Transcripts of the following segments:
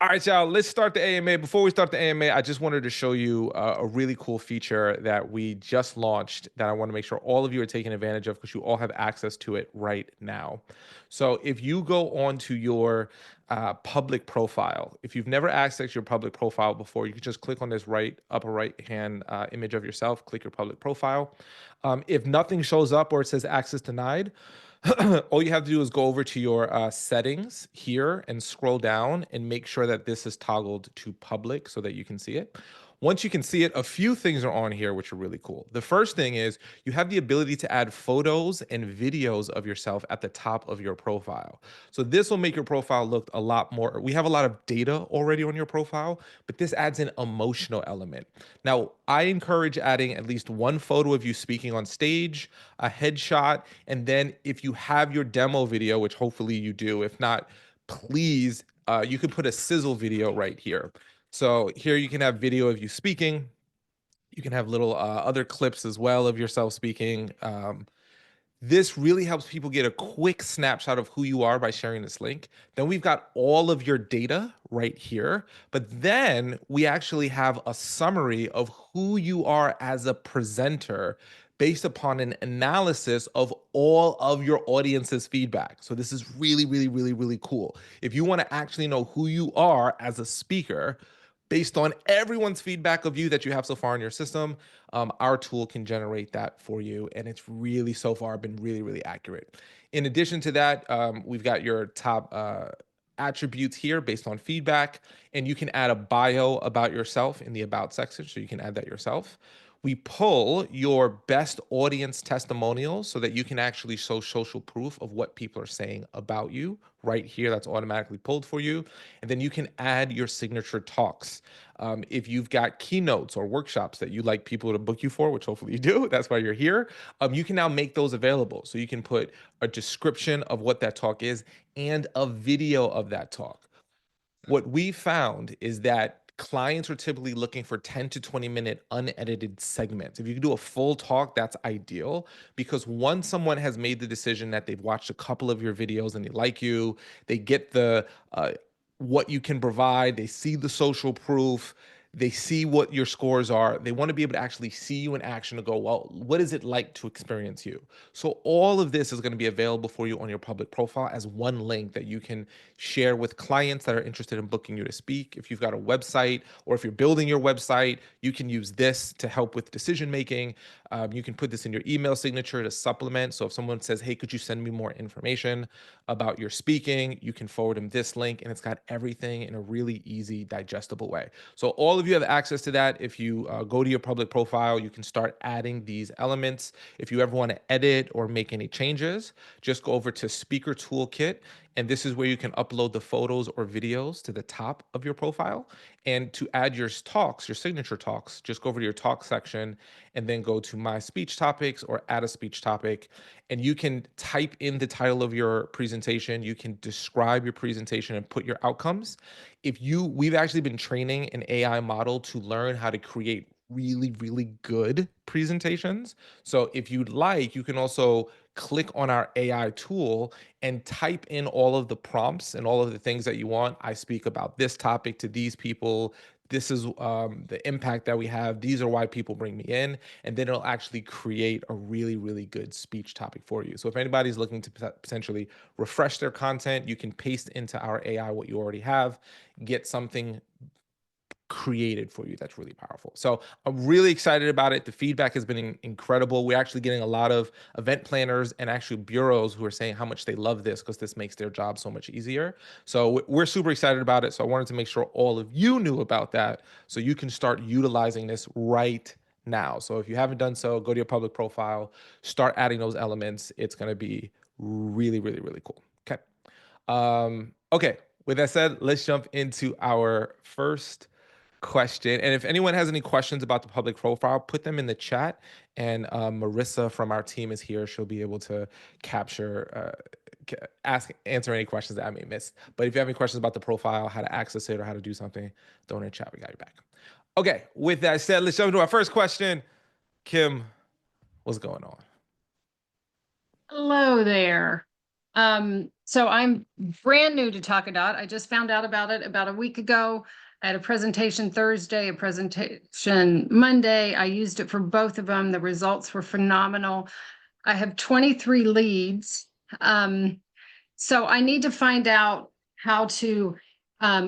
All right, y'all, let's start the AMA. Before we start the AMA, I just wanted to show you a really cool feature that we just launched that I want to make sure all of you are taking advantage of because you all have access to it right now. So if you go onto your public profile, if you've never accessed your public profile before, you can just click on this upper right hand image of yourself, click your public profile. If nothing shows up or it says access denied, all you have to do is go over to your settings here and scroll down and make sure that this is toggled to public so that you can see it. Once you can see it, a few things are on here which are really cool. The first thing is you have the ability to add photos and videos of yourself at the top of your profile. So this will make your profile look a lot more. We have a lot of data already on your profile, but this adds an emotional element. Now, I encourage adding at least one photo of you speaking on stage, a headshot, and then if you have your demo video, which hopefully you do, if not, please, you could put a sizzle video right here. So here you can have video of you speaking. You can have little other clips as well of yourself speaking. This really helps people get a quick snapshot of who you are by sharing this link. Then we've got all of your data right here, but then we actually have a summary of who you are as a presenter based upon an analysis of all of your audience's feedback. So this is really, really, really, really cool. If you want to actually know who you are as a speaker, based on everyone's feedback of you that you have so far in your system, our tool can generate that for you. And it's really so far been really, really accurate. In addition to that, we've got your top attributes here based on feedback, and you can add a bio about yourself in the about section. So you can add that yourself. We pull your best audience testimonials so that you can actually show social proof of what people are saying about you right here. That's automatically pulled for you. And then you can add your signature talks. If you've got keynotes or workshops that you'd like people to book you for, which hopefully you do, that's why you're here, you can now make those available. So you can put a description of what that talk is and a video of that talk. What we found is that clients are typically looking for 10 to 20-minute unedited segments. If you can do a full talk, that's ideal because once someone has made the decision that they've watched a couple of your videos and they like you, they get the what you can provide, they see the social proof, they see what your scores are. They want to be able to actually see you in action to go, well, what is it like to experience you? So all of this is going to be available for you on your public profile as one link that you can share with clients that are interested in booking you to speak. If you've got a website or if you're building your website, you can use this to help with decision making. You can put this in your email signature to supplement. So if someone says, hey, could you send me more information about your speaking, you can forward them this link and it's got everything in a really easy, digestible way. So all of you have access to that. If you go to your public profile, you can start adding these elements. If you ever want to edit or make any changes, just go over to Speaker Toolkit. And this is where you can upload the photos or videos to the top of your profile. And to add your talks, your signature talks, just go over to your talk section and then go to My Speech Topics or Add a Speech Topic. And you can type in the title of your presentation. You can describe your presentation and put your outcomes. We've actually been training an AI model to learn how to create really, really good presentations. So if you'd like, you can also click on our AI tool and type in all of the prompts and all of the things that you want. I speak about this topic to these people. This is the impact that we have. These are why people bring me in. And then it'll actually create a really, really good speech topic for you. So if anybody's looking to potentially refresh their content, you can paste into our AI what you already have, get something created for you that's really powerful. So I'm really excited about it. The feedback has been incredible. We're actually getting a lot of event planners and actually bureaus who are saying how much they love this because this makes their job so much easier. So we're super excited about it. So I wanted to make sure all of you knew about that so you can start utilizing this right now. So if you haven't done so, go to your public profile, start adding those elements. It's going to be really, really, really cool. Okay. Okay. With that said, let's jump into our first question. And if anyone has any questions about the public profile, put them in the chat. And Marissa from our team is here. She'll be able to capture, answer any questions that I may miss. But if you have any questions about the profile, how to access it, or how to do something, throw it in the chat. We got your back. Okay. With that said, let's jump into our first question. Kim, what's going on? Hello there. So I'm brand new to Talkadot. I just found out about it about a week ago. I had a presentation Thursday, a presentation Monday. I used it for both of them. The results were phenomenal. I have 23 leads. So I need to find out how to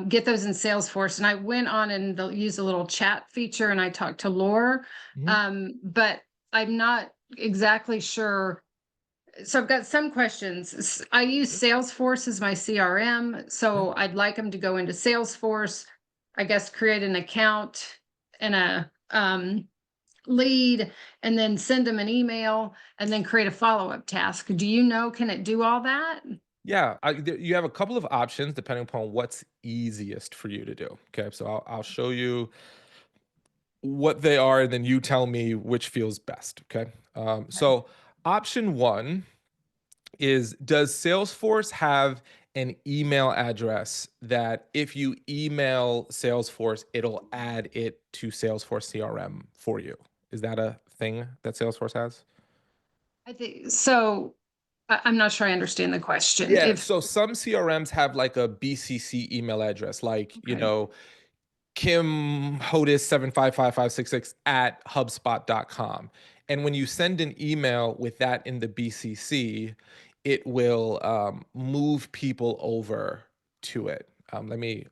get those in Salesforce. And I went on and used a little chat feature and I talked to Laura, Mhm. but I'm not exactly sure. So I've got some questions. I use Salesforce as my CRM, Yeah. so I'd like them to go into Salesforce, I guess create an account and a lead, and then send them an email and then create a follow-up task. Do you know, can it do all that? Yeah, you have a couple of options depending upon what's easiest for you to do. Okay, so I'll show you what they are, and then you tell me which feels best. Okay, Okay. so option one is, does Salesforce have an email address that if you email Salesforce, it'll add it to Salesforce CRM for you? Is that a thing that Salesforce has? I think so. I'm not sure I understand the question. Yeah, If so some CRMs have like a BCC email address, like, okay. Kim Hodis 7555566 at HubSpot.com. And when you send an email with that in the BCC, it will move people over to it. Let me,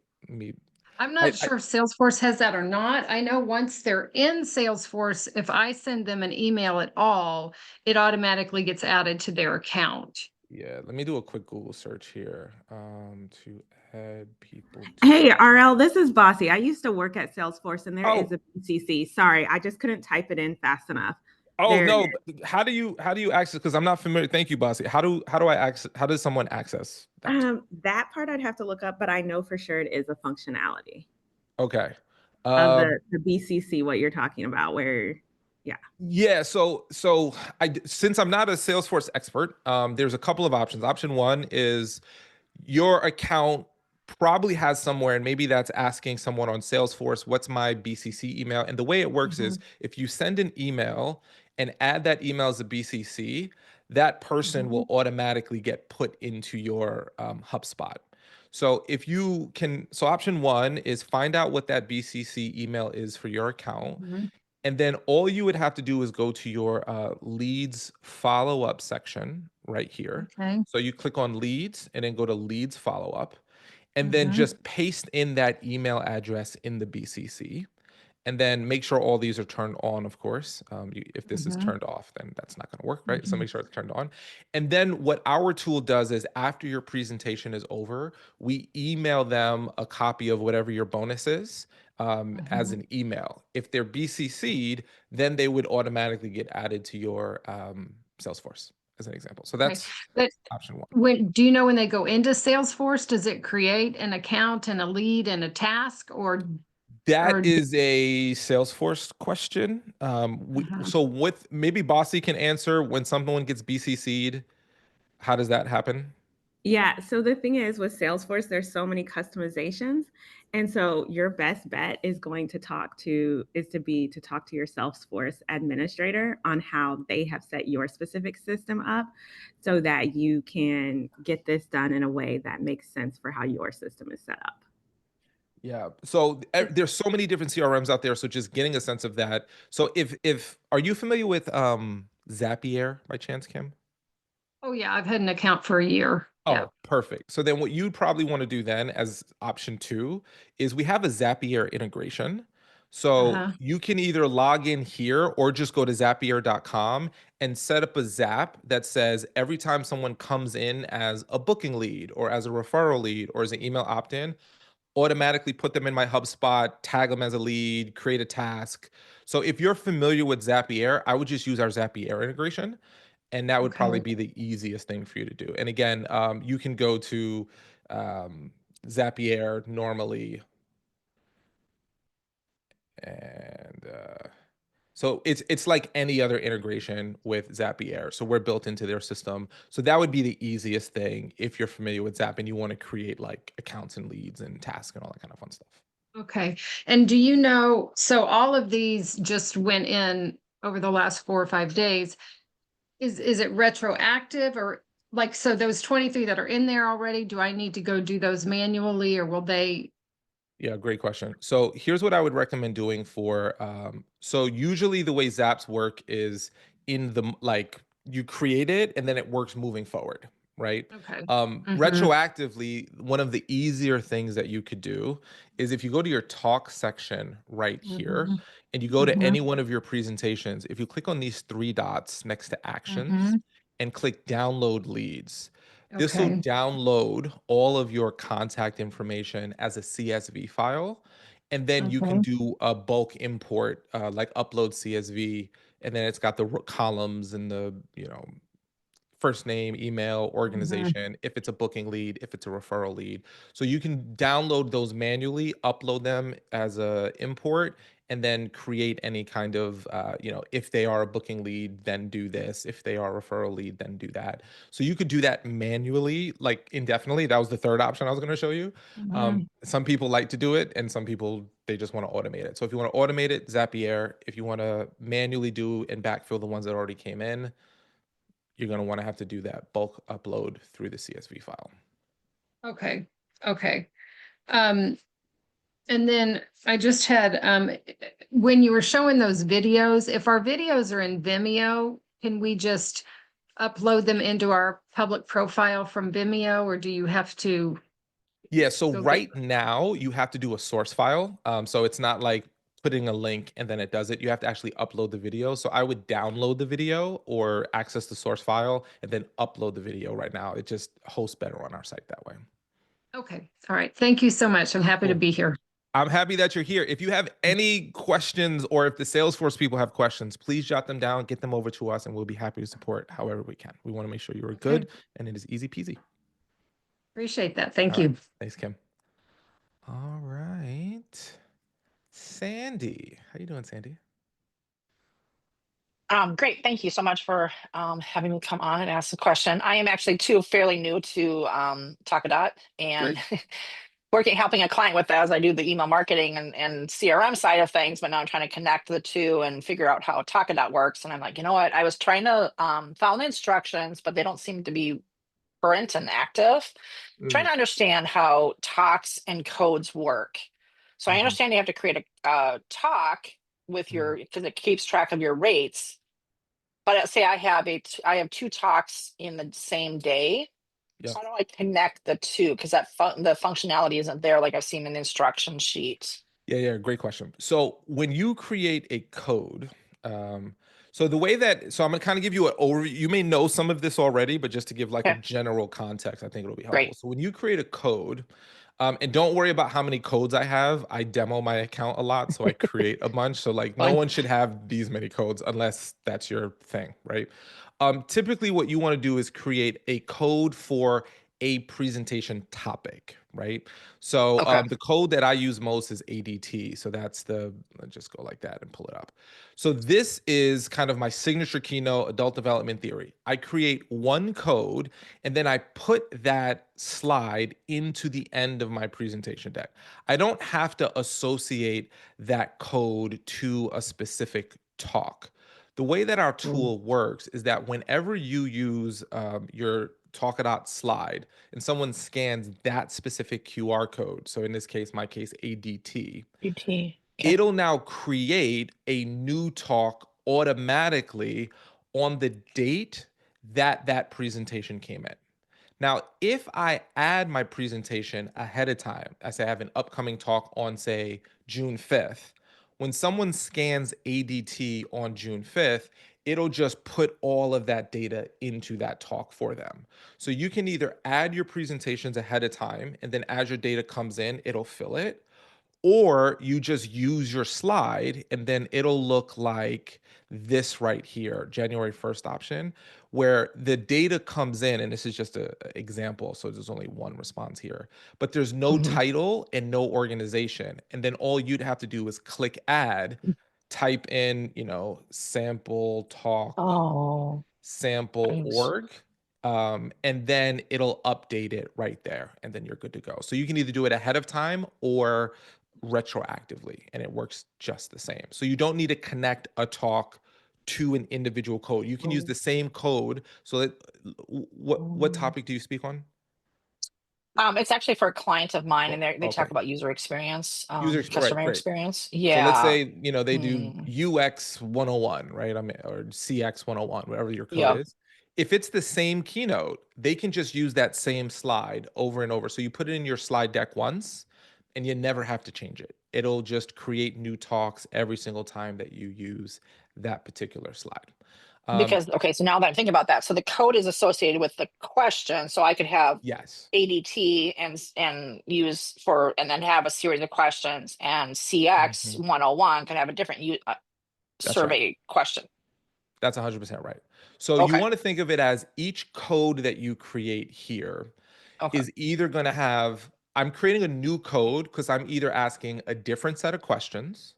I'm I, not sure if Salesforce has that or not. I know once they're in Salesforce, if I send them an email at all, it automatically gets added to their account. yeah, let me do a quick Google search here to add people Hey, to. RL, this is Bossy. I used to work at Salesforce and there is Oh, a BCC. Sorry, I just couldn't type it in fast enough. oh There it no, is. how do you access? Because I'm not familiar. Thank you, Bossy. How do I access? How does someone access that tool? That part I'd have to look up, but I know for sure it is a functionality Okay. of Um, the BCC, what you're talking about, where, yeah. yeah, so since I'm not a Salesforce expert, there's a couple of options. Option one is your account probably has somewhere, and maybe that's asking someone on Salesforce, what's my BCC email? And the way it works is Mhm, if you send an email and add that email as a BCC, that person will mhm. automatically get put into your HubSpot. So if you can, so option one is find out what that BCC email is for your account. Mhm. And then all you would have to do is go to your leads follow up section right here. Okay. So you click on leads and then go to leads follow up, and then Mhm. just paste in that email address in the BCC, and then make sure all these are turned on, of course. If this is Mhm. turned off, then that's not going to work, right? So Mhm. make sure it's turned on. And then what our tool does is after your presentation is over, we email them a copy of whatever your bonus is as Mhm. an email. If they're BCC'd, then they would automatically get added to your Salesforce, as an example. So Okay. that's But option one. when do you know when they go into Salesforce, does it create an account and a lead and a task That or is a Salesforce question. uh-huh. So with maybe Bossy can answer when someone gets BCC'd, how does that happen? Yeah, so the thing is with Salesforce, there's so many customizations. And so your best bet is going to talk to your Salesforce administrator on how they have set your specific system up so that you can get this done in a way that makes sense for how your system is set up. Yeah. So there's so many different CRMs out there. So just getting a sense of that. So if are you familiar with Zapier by chance, Kim? Oh yeah, I've had an account for a year. Yeah. Oh, perfect. So then what you'd probably want to do then as option two is we have a Zapier integration. So Uh-huh. you can either log in here or just go to zapier.com and set up a Zap that says every time someone comes in as a booking lead or as a referral lead or as an email opt-in, automatically put them in my HubSpot, tag them as a lead, create a task. So if you're familiar with Zapier, I would just use our Zapier integration, and that would probably Okay. be the easiest thing for you to do. And again, you can go to um, Zapier normally, and so it's like any other integration with Zapier. So we're built into their system. So that would be the easiest thing if you're familiar with Zap and you want to create like accounts and leads and tasks and all that kind of fun stuff. Okay. And do you know, so all of these just went in over the last 4 or 5 days. Is it retroactive or like, so those 23 that are in there already, do I need to go do those manually, or will they? Yeah, great question. So here's what I would recommend doing for so usually the way Zaps work is like you create it and then it works moving forward, right? Okay. Retroactively, one of the easier things that you could do is if you go to your talk section right here Mm-hmm. and you go to Mm-hmm. any one of your presentations, if you click on these three dots next to actions Mm-hmm. and click download leads, this will Okay. download all of your contact information as a CSV file, and then you can Okay. do a bulk import, like upload CSV, and then it's got the columns and the first name, email, Mm-hmm. organization, if it's a booking lead, if it's a referral lead. So you can download those manually, upload them as a import, and then create any kind of, if they are a booking lead, then do this. If they are a referral lead, then do that. So you could do that manually, like indefinitely. That was the third option I was going to show you. Mm-hmm. Some people like to do it, and some people, they just want to automate it. So if you want to automate it, Zapier. If you want to manually do and backfill the ones that already came in, you're going to want to have to do that bulk upload through the CSV file. Okay. Okay. Um, and then I just had, when you were showing those videos, if our videos are in Vimeo, can we just upload them into our public profile from Vimeo, or do you have to Yeah, so go get? right now you have to do a source file. So it's not like putting a link and then it does it. You have to actually upload the video. So I would download the video or access the source file and then upload the video right now. It just hosts better on our site that way. Okay. All right. Thank you so much. I'm happy to Cool. be here. I'm happy that you're here. If you have any questions or if the Salesforce people have questions, please jot them down, get them over to us, and we'll be happy to support however we can. We want to make sure you are Okay. good and it is easy peasy. Appreciate that. Thank All right. you. Thanks, Kim. All right. Sandy. How you doing, Sandy? Great. Thank you so much for having me come on and ask a question. I am actually too fairly new to Talkadot and Great. helping a client with that as I do the email marketing and CRM side of things. But now I'm trying to connect the two and figure out how Talkadot works. And I'm like, you know what? I was trying to follow the instructions, but they don't seem to be current and active. Trying Mm, to understand how talks and codes work. So I mhm, understand you have to create a talk with mhm. your because it keeps track of your rates. But say I have two talks in the same day. Yeah. So how do I connect the two? Because the functionality isn't there like I've seen in the instruction sheet. Yeah, yeah, great question. So when you create a code, so the way that, so I'm gonna kind of give you an overview. You may know some of this already, but just to give like a Okay, general context, I think it'll be helpful. great. So when you create a code, and don't worry about how many codes I have. I demo my account a lot, so I create a bunch. So like no Fine. one should have these many codes unless that's your thing, right? Typically what you want to do is create a code for a presentation topic, right? So Okay. the code that I use most is ADT. So that's let's just go like that and pull it up. So this is kind of my signature keynote adult development theory. I create one code and then I put that slide into the end of my presentation deck. I don't have to associate that code to a specific talk. The way that our Mm, tool works is that whenever you use your Talkadot slide and someone scans that specific QR code, so in this case, my case, ADT, UT. Okay. it'll now create a new talk automatically on the date that that presentation came in. Now, if I add my presentation ahead of time, I say I have an upcoming talk on, say, June 5th, when someone scans ADT on June 5th, it'll just put all of that data into that talk for them. So you can either add your presentations ahead of time, and then as your data comes in, it'll fill it, or you just use your slide and then it'll look like this right here, January 1st option, where the data comes in. And this is just an example. So there's only one response here, but there's no Mhm. title and no organization. And then all you'd have to do is click add, type in, sample talk Oh, sample thanks. org, and then it'll update it right there, and then you're good to go. So you can either do it ahead of time or retroactively, and it works just the same. So you don't need to connect a talk to an individual code. You can use the same code. So that, what topic do you speak on? It's actually for a client of mine, and they Okay. talk about user experience, Right, customer great. experience. So let's Yeah. say, they do Mm, UX 101, right? I mean, or CX 101, whatever your code yeah. is. If it's the same keynote, they can just use that same slide over and over. So you put it in your slide deck once and you never have to change it. It'll just create new talks every single time that you use that particular slide. Because okay, so now that I'm thinking about that, so the code is associated with the question, so I could have Yes. ADT and use for and then have a series of questions, and CX Mhm. 101 can have a different That's right. survey question. That's 100% right. So you Okay. want to think of it as each code that you create here Okay. is either going to have, I'm creating a new code because I'm either asking a different set of questions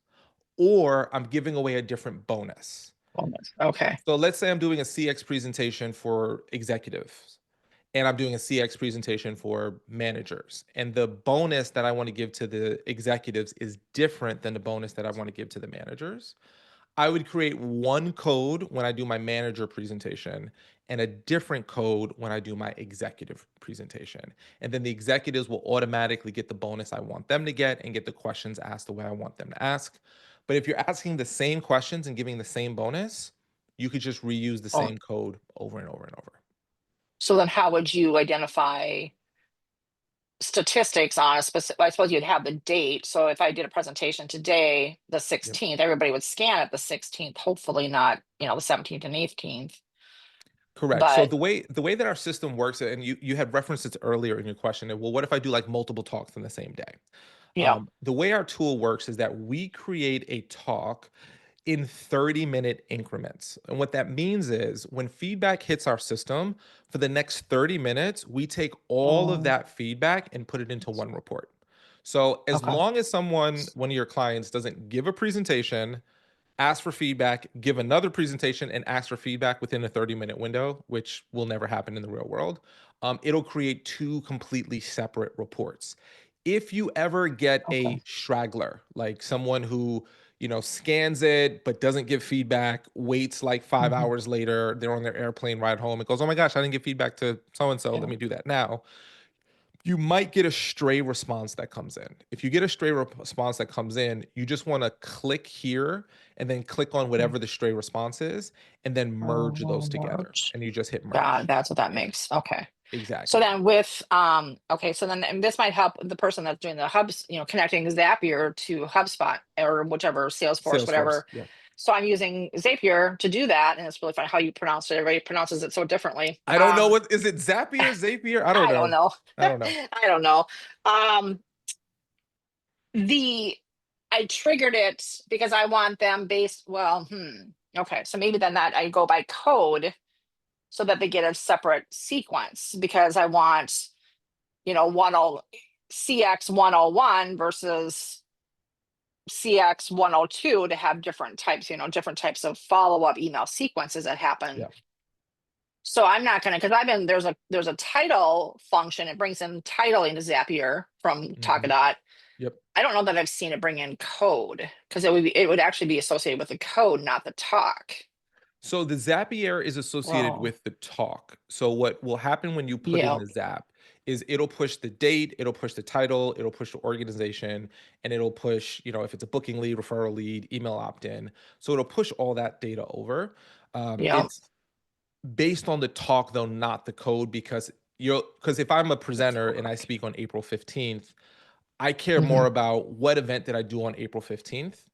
or I'm giving away a different bonus. Okay. So let's say I'm doing a CX presentation for executives and I'm doing a CX presentation for managers. And the bonus that I want to give to the executives is different than the bonus that I want to give to the managers. I would create one code when I do my manager presentation and a different code when I do my executive presentation. And then the executives will automatically get the bonus I want them to get and get the questions asked the way I want them to ask. But if you're asking the same questions and giving the same bonus, you could just reuse the Oh, same code over and over and over. so then how would you identify statistics on a specific? I suppose you'd have the date. So if I did a presentation today, the Yep. 16th, everybody would scan it the 16th, hopefully not, the 17th and 18th. Correct. So But the way that our system works, and you had referenced it earlier in your question, well, what if I do like multiple talks in the same day? yeah. The way our tool works is that we create a talk in 30-minute increments. And what that means is when feedback hits our system, for the next 30 minutes, we take all of Oh, that feedback and put it into one report. So as okay. long as one of your clients doesn't give a presentation, ask for feedback, give another presentation, and ask for feedback within a 30-minute window, which will never happen in the real world, it'll create two completely separate reports. If you ever get Okay. a straggler, like someone who, scans it but doesn't give feedback, waits like 5 hours later, they're on their airplane ride home, it goes, oh my gosh, I didn't give feedback to so and so, Yeah. let me do that now. You might get a stray response that comes in. If you get a stray response that comes in, you just want to click here and then click on whatever the stray response is and then merge those together. March. And you just hit God, merge. that's what that makes. Okay. So Exactly. then with okay, so then and this might help the person that's doing the hubs, connecting Zapier to HubSpot or whichever Salesforce, Salesforce. whatever. Yeah. So I'm using Zapier to do that, and it's really funny how you pronounce it. Everybody pronounces it so differently. I don't know what is it, Zapier, Zapier? I don't I don't know. know. I don't know. I don't know. Um, the I triggered it because I want them based. Well, okay, so maybe then that I go by code so that they get a separate sequence because I want 10 CX 101 versus CX 102 to have different types, different types of follow-up email sequences that happen. Yeah. So I'm not gonna because I've been there's a title function. It brings in title into Zapier from Mhm. Talkadot. Yep. I don't know that I've seen it bring in code because it would actually be associated with the code, not the talk. So the Zapier is associated Well, with the talk. So what will happen when you put in yeah, the Zap is it'll push the date, it'll push the title, it'll push the organization, and it'll push, if it's a booking lead, referral lead, email opt-in. So it'll push all that data over. yeah. It's based on the talk though, not the code, because if I'm a The presenter and I talk. speak on April 15th, I care more Mhm. about what event did I do on April 15th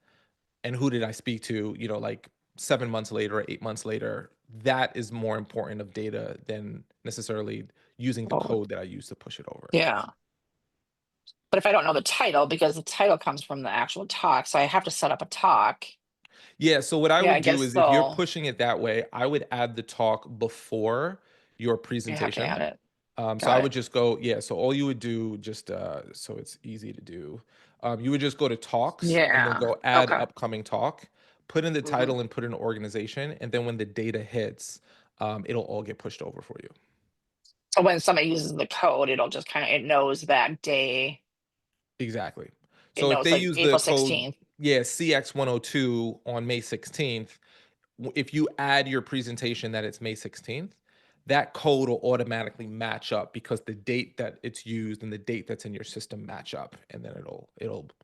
and who did I speak to, like 7 months later or 8 months later. That is more important of data than necessarily using the Oh, code that I use to push it over. yeah. But if I don't know the title, because the title comes from the actual talk, so I have to set up a talk. Yeah. So what I Yeah, I would do guess is if you're so. pushing it that way, I would add the talk before your You have to add presentation. it. So I Got it. would just go, yeah. So all you would do, just so it's easy to do, you would just go to talks and then Yeah. go add Okay. upcoming talk, put in the hmm title and put in organization. And then when the data hits, it'll all get pushed over for you. So when somebody uses the code, it'll just it knows that day. Exactly. It So if knows they like use the April code, 16th. yeah, CX 102 on May 16th, if you add your presentation that it's May 16th, that code will automatically match up because the date that it's used and the date that's in your system match up, and then it'll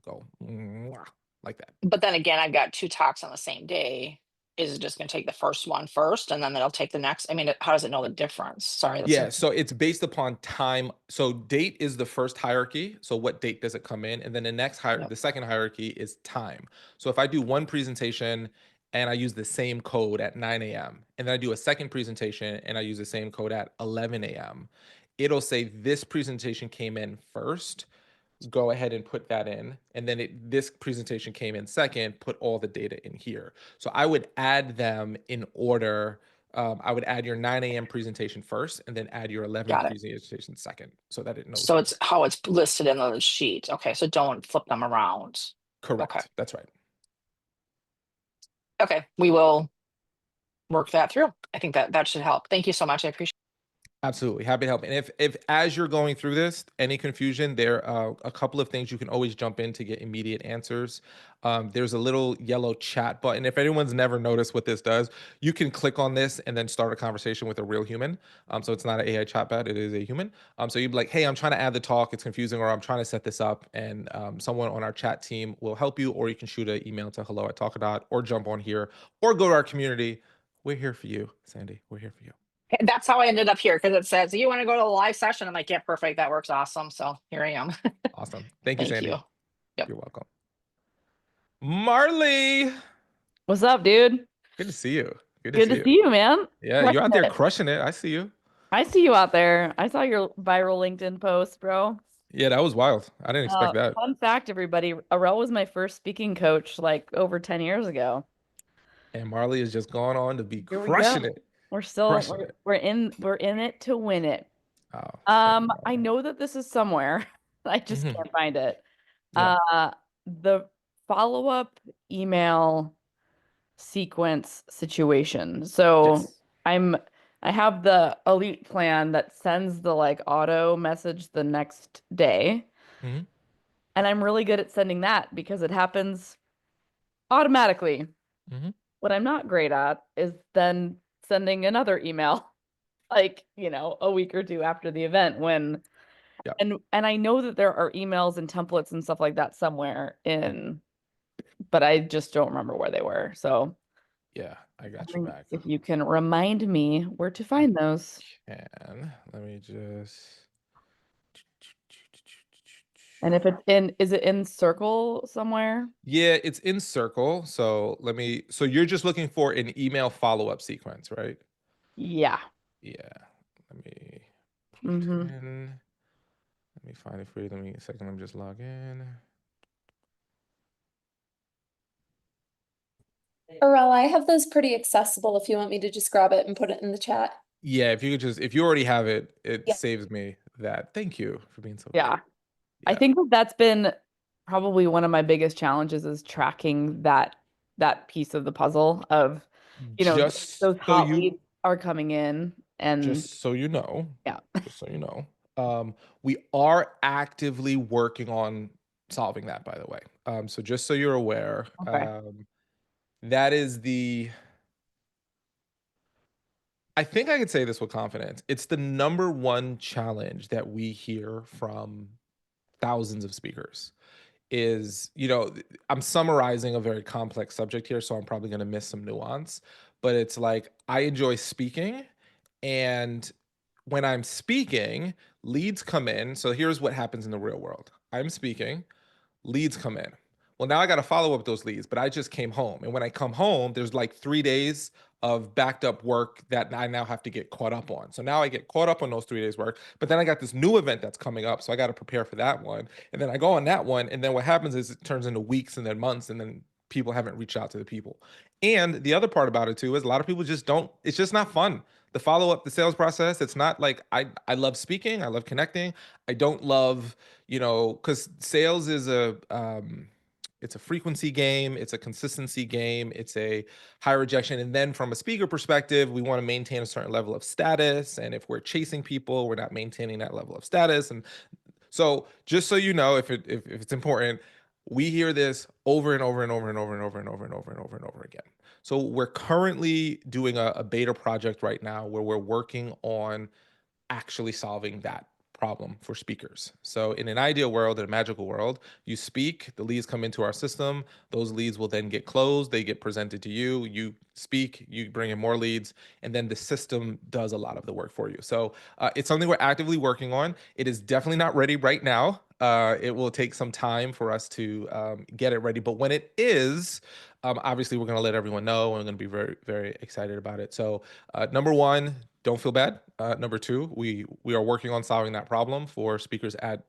go mwah, like that. But then again, I've got 2 talks on the same day. Is it just gonna take the first one first and then it'll take the next? I mean, how does it know the difference? Sorry, that's Yeah, so it's based upon time. So date is the first hierarchy. So what date does it come in? And then Yep. the second hierarchy is time. So if I do one presentation and I use the same code at 9 a.m., and then I do a second presentation and I use the same code at 11 a.m., it'll say this presentation came in first. Go ahead and put that in. And then this presentation came in second, put all the data in here. So I would add them in order. I would add your 9 a.m. presentation first and then add your 11 Got it. presentation second so that it knows. So it's how it's listed in the sheet. Okay, so don't flip them around. Correct. Okay. That's right. Okay, we will work that through. I think that should help. Thank you so much. I appreciate Absolutely. Happy to help. And if as you're going through this, any confusion, there are a couple of things you can always jump in to get immediate answers. There's a little yellow chat button. If anyone's never noticed what this does, you can click on this and then start a conversation with a real human. So it's not an AI chatbot, it is a human. So you'd be like, hey, I'm trying to add the talk, it's confusing, or I'm trying to set this up. And someone on our chat team will help you, or you can shoot an email to hello@talkadot, or jump on here, or go to our community. We're here for you, Sandy. We're here for you. that's how I ended up here because it says you want to go to the live session. I'm like, yeah, perfect. That works awesome. So here I am. Awesome. Thank you, Thank Sandy. you. Yep. You're welcome. Marley, What's up, dude? good to see you. Good to see you, man. Yeah, you're out there Crushing it. crushing it. I see you. I see you out there. I saw your viral LinkedIn post, bro. Yeah, that was wild. I didn't expect that. Fun fact, everybody, Arel was my first speaking coach like over 10 years ago. And Marley is just going on to be Here we crushing go. it. We're still Crushing it. we're in it to win it. Oh, thank you, I Marley. know that this is somewhere. I just Mhm. can't find it. Yeah. The follow-up email sequence situation. So Yes. I have the elite plan that sends the like auto message the next day. Mhm. And I'm really good at sending that because it happens automatically. Mhm. What I'm not great at is then sending another email like, a week or two after the event when Yep. and I know that there are emails and templates and stuff like that somewhere but I just don't remember where they were. So Yeah, I got you back. if you can remind me where to find those. And let me just. And if is it in Circle somewhere? Yeah, it's in Circle. So so you're just looking for an email follow-up sequence, right? Yeah. Yeah. Let me put it in. Let me find it for you. Let me a second. Let me just log in. Arel, I have those pretty accessible if you want me to just grab it and put it in the chat. Yeah, if you could if you already have it, it Yeah. saves me that. Thank you for being so Yeah. great. I think that's been probably one of my biggest challenges is tracking that piece of the puzzle of, Just those so hot you leads are coming in and just so you know, yeah. just so you know, we are actively working on solving that, by the way. So just so you're aware, Okay. that is I think I could say this with confidence. It's the number one challenge that we hear from thousands of speakers is, I'm summarizing a very complex subject here, so I'm probably going to miss some nuance, but it's like I enjoy speaking, and when I'm speaking, leads come in. So here's what happens in the real world. I'm speaking, leads come in. Well, now I got to follow up those leads, but I just came home. And when I come home, there's like 3 days of backed up work that I now have to get caught up on. So now I get caught up on those 3 days work, but then I got this new event that's coming up. So I got to prepare for that one. And then I go on that one. And then what happens is it turns into weeks and then months. And then people haven't reached out to the people. And the other part about it too is a lot of people just don't, it's just not fun. The follow up, the sales process, it's not like I love speaking, I love connecting. I don't love, because sales is it's a frequency game, it's a consistency game, it's a high rejection. And then from a speaker perspective, we want to maintain a certain level of status. And if we're chasing people, we're not maintaining that level of status. And so just so you know, if it's important, We hear this over and over and over and over and over and over and over and over and over again. So we're currently doing a beta project right now where we're working on actually solving that problem for speakers. So in an ideal world, in a magical world, you speak, the leads come into our system, those leads will then get closed, they get presented to you, you speak, you bring in more leads, and then the system does a lot of the work for you. So it's something we're actively working on. It is definitely not ready right now. It will take some time for us to get it ready, but when it is, obviously we're going to let everyone know, and we're going to be very, very excited about it. So number one, don't feel bad. Number two, we are working on solving that problem for speakers at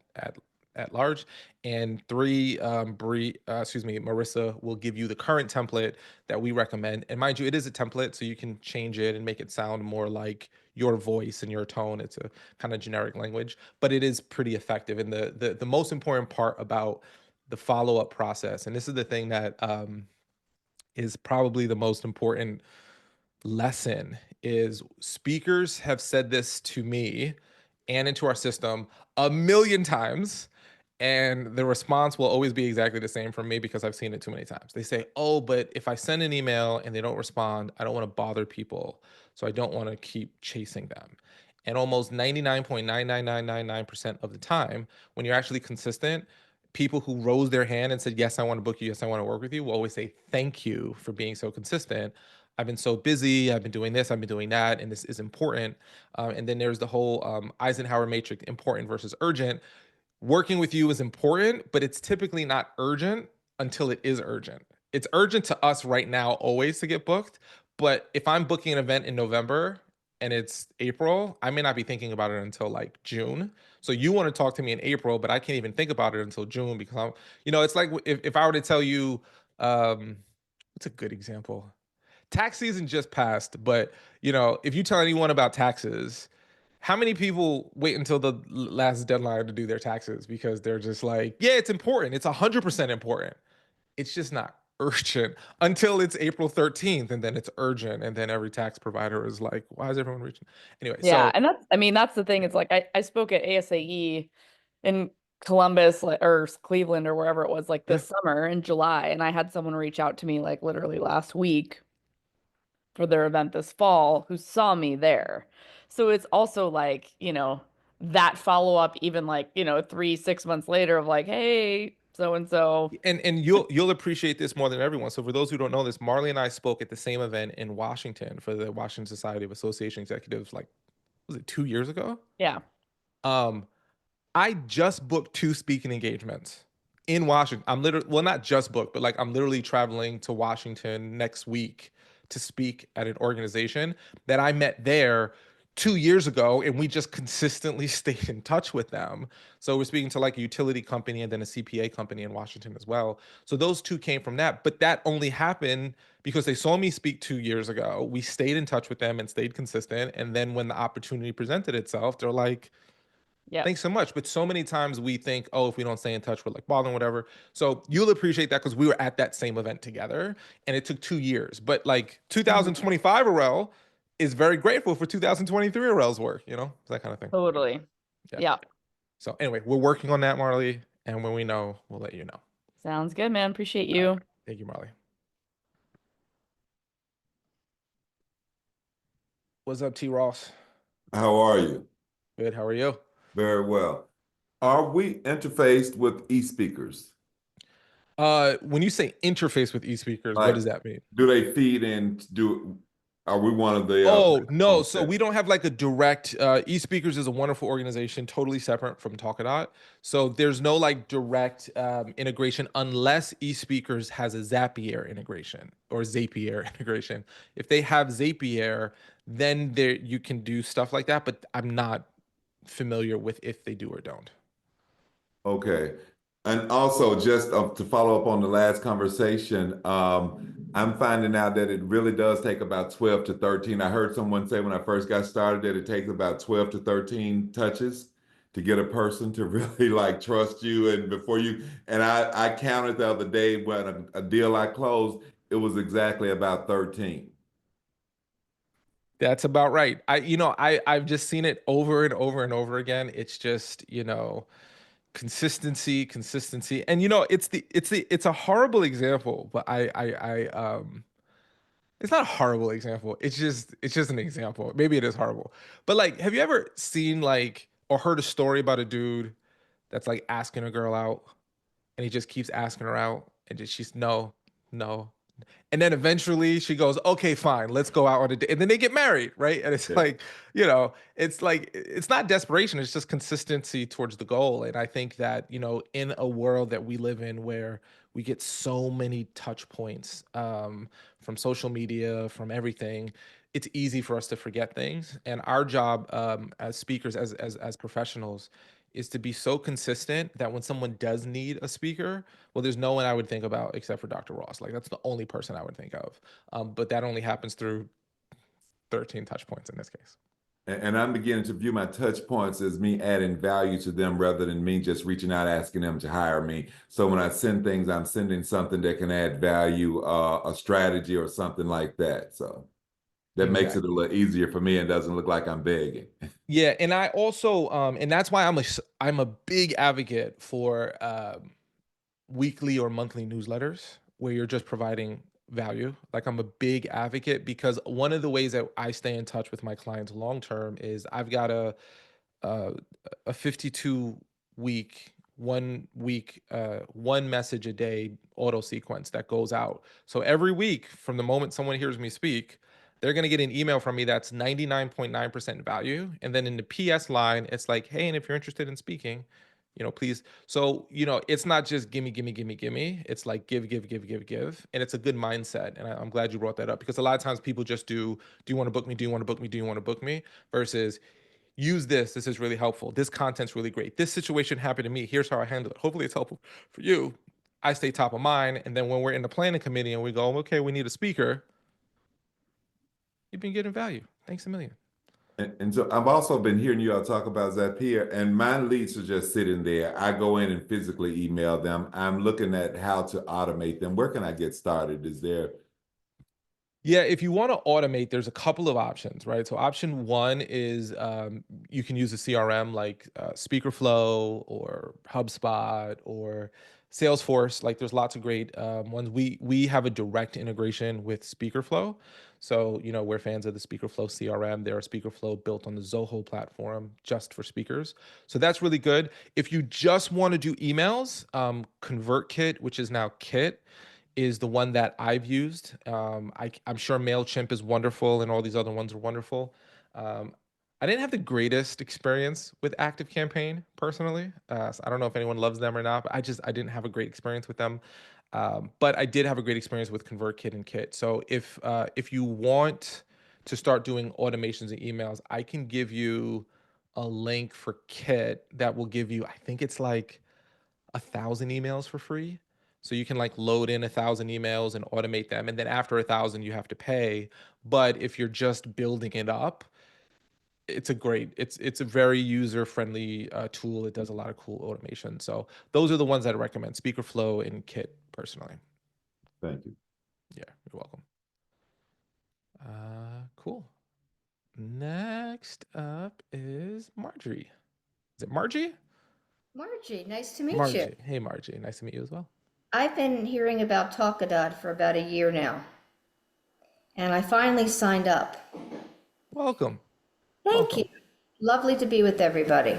large. And three, Marissa will give you the current template that we recommend. And mind you, it is a template, so you can change it and make it sound more like your voice and your tone. It's a kind of generic language, but it is pretty effective. And the most important part about the follow-up process, and this is the thing that is probably the most important lesson, is speakers have said this to me and into our system a million times, and the response will always be exactly the same from me because I've seen it too many times. They say, oh, but if I send an email and they don't respond, I don't want to bother people, so I don't want to keep chasing them. And almost 99.99999% of the time, when you're actually consistent, people who rose their hand and said, yes, I want to book you, yes, I want to work with you, will always say, thank you for being so consistent. I've been so busy, I've been doing this, I've been doing that, and this is important. And then there's the whole Eisenhower matrix, important versus urgent. Working with you is important, but it's typically not urgent until it is urgent. It's urgent to us right now always to get booked, but if I'm booking an event in November and it's April, I may not be thinking about it until like June. So you want to talk to me in April, but I can't even think about it until June because it's like if I were to tell you, what's a good example? Tax season just passed, but if you tell anyone about taxes, how many people wait until the last deadline to do their taxes because they're just like, yeah, it's important. It's 100% important. It's just not urgent until it's April 13th, and then it's urgent. And then every tax provider is like, why is everyone reaching? Anyway, Yeah, so and that's the thing. It's like I spoke at ASAE in Columbus or Cleveland or wherever it was like yeah. this summer in July, and I had someone reach out to me like literally last week for their event this fall who saw me there. So it's also like, that follow up even like, 3, 6 months later of like, hey, so and so. And you'll appreciate this more than everyone. So for those who don't know this, Marley and I spoke at the same event in Washington for the Washington Society of Association Executives, like, was it 2 years ago? Yeah. Um, I just booked 2 speaking engagements in Washington. I'm literally, well, not just booked, but like I'm literally traveling to Washington next week to speak at an organization that I met there 2 years ago, and we just consistently stayed in touch with them. So we're speaking to like a utility company and then a CPA company in Washington as well. So those 2 came from that, but that only happened because they saw me speak 2 years ago. We stayed in touch with them and stayed consistent. And then when the opportunity presented itself, they're like, Yeah. thanks so much. But so many times we think, oh, if we don't stay in touch, we're like bothering, whatever. So you'll appreciate that because we were at that same event together and it took 2 years. But like 2025 Arel is very grateful for 2023 Arel's work, that kind of thing. Totally. Yeah. Yeah. So anyway, we're working on that, Marley. And when we know, we'll let you know. Sounds good, man. Appreciate you. Thank you, Marley. What's up, T. Ross? How are you? Good. How are you? Very well. Are we interfaced with e-speakers? When you say interface with e-speakers, what Like, does that mean? do they feed in? Are we one of the? Oh, no. So we don't have like a direct, eSpeakers is a wonderful organization, totally separate from Talkadot. So there's no like direct integration unless eSpeakers has a Zapier integration or Zapier integration. If they have Zapier, then there you can do stuff like that, but I'm not familiar with if they do or don't. Okay. And also, just to follow up on the last conversation, I'm finding out that it really does take about 12 to 13. I heard someone say when I first got started that it takes about 12 to 13 touches to get a person to really like trust you. And I counted the other day when a deal I closed, it was exactly about 13. That's about right. I've just seen it over and over and over again. It's just, consistency. And it's a horrible example, but it's not a horrible example. It's just an example. Maybe it is horrible. But like, have you ever seen like or heard a story about a dude that's like asking a girl out and he just keeps asking her out and just she's no, no. And then eventually she goes, okay, fine, let's go out on a date. And then they get married, right? And it's Yeah. like, it's like, it's not desperation, it's just consistency towards the goal. And I think that, in a world that we live in where we get so many touch points from social media, from everything, it's easy for us to forget things. And our job as speakers, as professionals, is to be so consistent that when someone does need a speaker, well, there's no one I would think about except for Dr. Ross. Like that's the only person I would think of. But that only happens through 13 touch points in this case. And I'm beginning to view my touch points as me adding value to them rather than me just reaching out, asking them to hire me. So when I send things, I'm sending something that can add value, a strategy or something like that. So that makes it a little easier for me and doesn't look like I'm begging. Yeah, and I also, and that's why I'm a big advocate for weekly or monthly newsletters where you're just providing value. Like I'm a big advocate because one of the ways that I stay in touch with my clients long term is I've got uh, a 52 week, 1 week, one message a day auto sequence that goes out. So every week from the moment someone hears me speak, they're going to get an email from me that's 99.9% value. And then in the PS line, it's like, hey, and if you're interested in speaking, please. So, it's not just gimme, gimme, gimme, gimme. It's like give, give, give, give, give. And it's a good mindset. And I'm glad you brought that up because a lot of times people just do you want to book me? Do you want to book me? Do you want to book me? Versus use this. This is really helpful. This content's really great. This situation happened to me. Here's how I handle it. Hopefully it's helpful for you. I stay top of mind. And then when we're in the planning committee and we go, okay, we need a speaker, you've been getting value. Thanks a million. And so I've also been hearing you all talk about Zapier, and my leads are just sitting there. I go in and physically email them. I'm looking at how to automate them. Where can I get started? Is there Yeah, if you want to automate, there's a couple of options, right? So option one is you can use a CRM like SpeakerFlow or HubSpot or Salesforce. Like there's lots of great ones. We have a direct integration with SpeakerFlow. So, we're fans of the SpeakerFlow CRM. They're a SpeakerFlow built on the Zoho platform just for speakers. So that's really good. If you just want to do emails, ConvertKit, which is now Kit, is the one that I've used. I'm sure MailChimp is wonderful and all these other ones are wonderful. I didn't have the greatest experience with ActiveCampaign personally. So I don't know if anyone loves them or not, but I didn't have a great experience with them. But I did have a great experience with ConvertKit and Kit. So if you want to start doing automations and emails, I can give you a link for Kit that will give you, I think it's like 1,000 emails for free. So you can like load in 1,000 emails and automate them. And then after 1,000, you have to pay. But if you're just building it up, it's a very user-friendly tool. It does a lot of cool automation. So those are the ones that I recommend, SpeakerFlow and Kit personally. Thank you. Yeah, you're welcome. Cool. Next up is Marjorie. Is it Margie? Margie, nice to meet Margie. you. Hey, Margie. Nice to meet you as well. I've been hearing about Talkadot for about a year now, and I finally signed up. Welcome. Thank you. Lovely to be with everybody.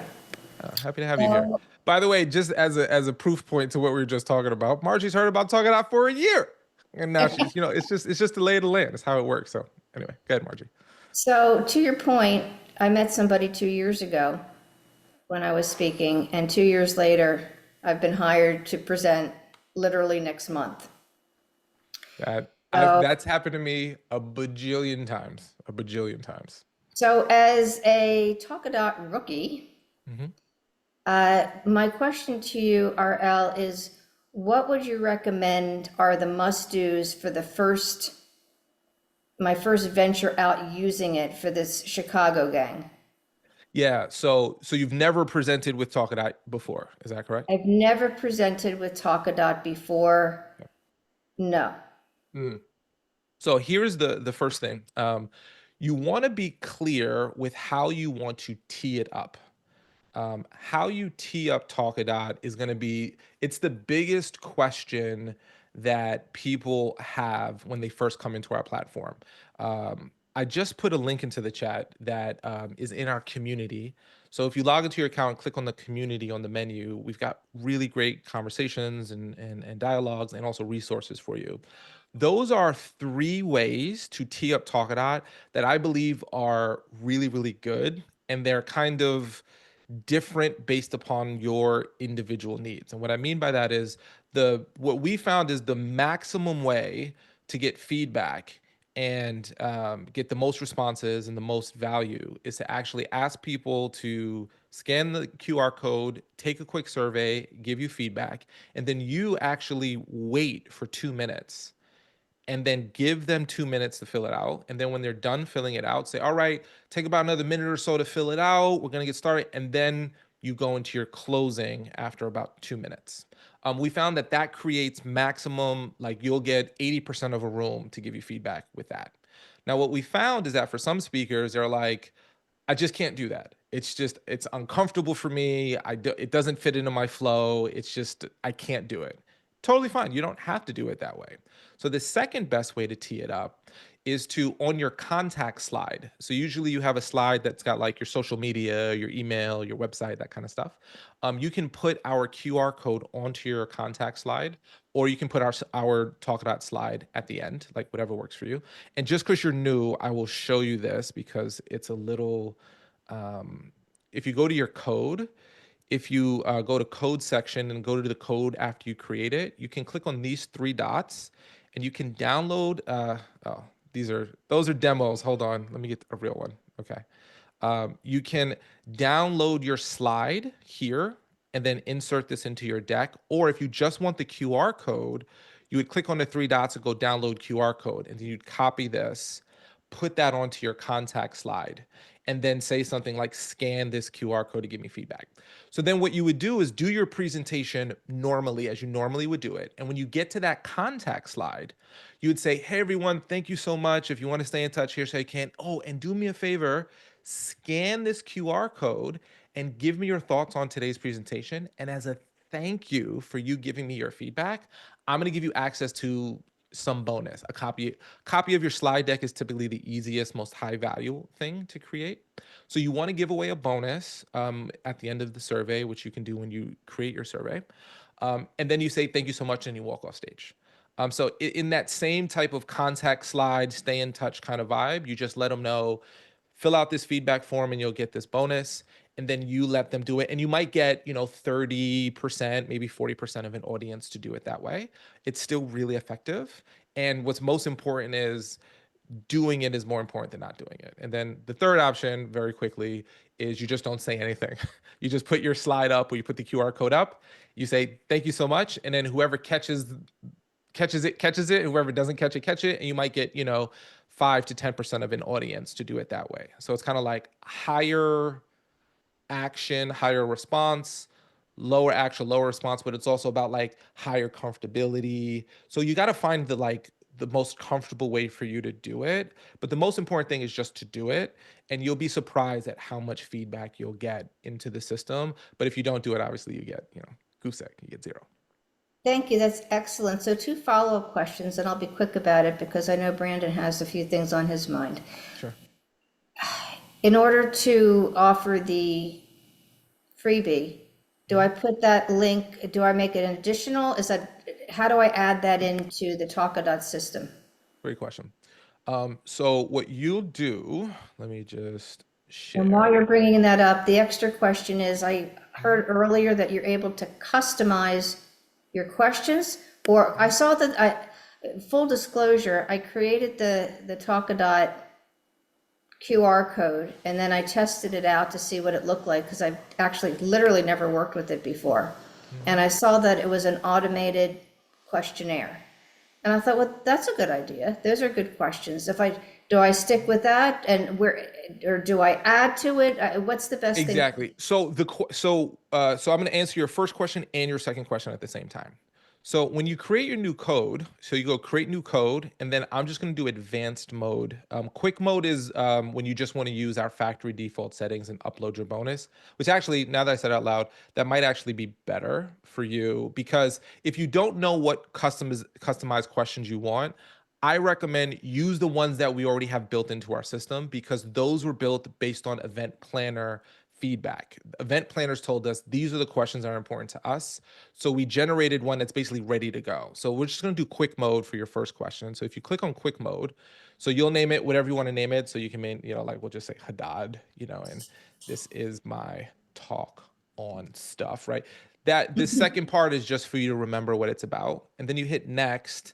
Happy to have you here. By the way, just as a proof point to what we were just talking about, Margie's heard about Talkadot for a year, and now she's it's just the lay of the land. It's how it works. So anyway, go ahead, Margie. So to your point, I met somebody 2 years ago when I was speaking, and 2 years later, I've been hired to present literally next month. That's happened to me a bajillion times. A bajillion times. So as a Talkadot rookie, my question to you, Arel, is what would you recommend are the must-dos for my first venture out using it for this Chicago gang? Yeah, so you've never presented with Talkadot before, is that correct? I've never presented with Talkadot before. No. So here's the first thing. You want to be clear with how you want to tee it up. How you tee up Talkadot is going to be, it's the biggest question that people have when they first come into our platform. I just put a link into the chat that is in our community. So if you log into your account and click on the community on the menu, we've got really great conversations and dialogues and also resources for you. Those are 3 ways to tee up Talkadot that I believe are really, really good. And they're kind of different based upon your individual needs. And what I mean by that is what we found is the maximum way to get feedback and get the most responses and the most value is to actually ask people to scan the QR code, take a quick survey, give you feedback, and then you actually wait for 2 minutes and then give them 2 minutes to fill it out. And then when they're done filling it out, say, all right, take about another minute or so to fill it out. We're going to get started. And then you go into your closing after about 2 minutes. We found that that creates maximum, like you'll get 80% of a room to give you feedback with that. Now, what we found is that for some speakers, they're like, I just can't do that. It's uncomfortable for me. It doesn't fit into my flow. It's just, I can't do it. Totally fine. You don't have to do it that way. So the second best way to tee it up is to on your contact slide. So usually you have a slide that's got like your social media, your email, your website, that kind of stuff. You can put our QR code onto your contact slide, or you can put our Talkadot slide at the end, like whatever works for you. And just because you're new, I will show you this because it's a little, if you go to your code, if you go to code section and go to the code after you create it, you can click on these 3 dots and you can download, oh, those are demos. Hold on, let me get a real one. Okay. You can download your slide here and then insert this into your deck. Or if you just want the QR code, you would click on the 3 dots and go download QR code. And then you'd copy this, put that onto your contact slide, and then say something like scan this QR code to give me feedback. So then what you would do is do your presentation normally as you normally would do it. And when you get to that contact slide, you would say, hey, everyone, thank you so much. If you want to stay in touch, here's how you can. Oh, and do me a favor, scan this QR code and give me your thoughts on today's presentation. And as a thank you for you giving me your feedback, I'm going to give you access to some bonus. A copy of your slide deck is typically the easiest, most high value thing to create. So you want to give away a bonus at the end of the survey, which you can do when you create your survey. And then you say, thank you so much, and you walk off stage. So in that same type of contact slide, stay in touch kind of vibe, you just let them know, fill out this feedback form and you'll get this bonus. And then you let them do it. And you might get, 30%, maybe 40% of an audience to do it that way. It's still really effective. And what's most important is doing it is more important than not doing it. And then the third option, very quickly, is you just don't say anything. You just put your slide up or you put the QR code up. You say, thank you so much. And then whoever catches it. Whoever doesn't catch it. And you might get, 5 to 10% of an audience to do it that way. So it's kind of like higher action, higher response, lower action, lower response, but it's also about like higher comfortability. So you got to find the most comfortable way for you to do it. But the most important thing is just to do it. And you'll be surprised at how much feedback you'll get into the system. But if you don't do it, obviously you get, goose egg, you get 0. Thank you, that's excellent. So 2 follow-up questions, and I'll be quick about it because I know Brandon has a few things on his mind. Sure. In order to offer the freebie, do I put that link, do I make it an additional? How do I add that into the Talkadot system? Great question. So what you'll do, let me just share. And while you're bringing that up, the extra question is, I heard earlier that you're able to customize your questions, or I saw that full disclosure, I created the Talkadot QR code and then I tested it out to see what it looked like because I've actually literally never worked with it before. And I saw that it was an automated questionnaire. And I thought, well, that's a good idea. Those are good questions. Do I stick with that or do I add to it? What's the best thing? Exactly. So I'm going to answer your first question and your second question at the same time. So when you create your new code, so you go create new code, and then I'm just going to do advanced mode. Quick mode is when you just want to use our factory default settings and upload your bonus, which actually, now that I said it out loud, that might actually be better for you, because if you don't know what customized questions you want, I recommend use the ones that we already have built into our system, because those were built based on event planner feedback. Event planners told us these are the questions that are important to us. So we generated one that's basically ready to go. So we're just going to do quick mode for your first question. So if you click on quick mode, so you'll name it whatever you want to name it. So you can mean, like we'll just say Haddad, and this is my talk on stuff, right? That the second part is just for you to remember what it's about. And then you hit next.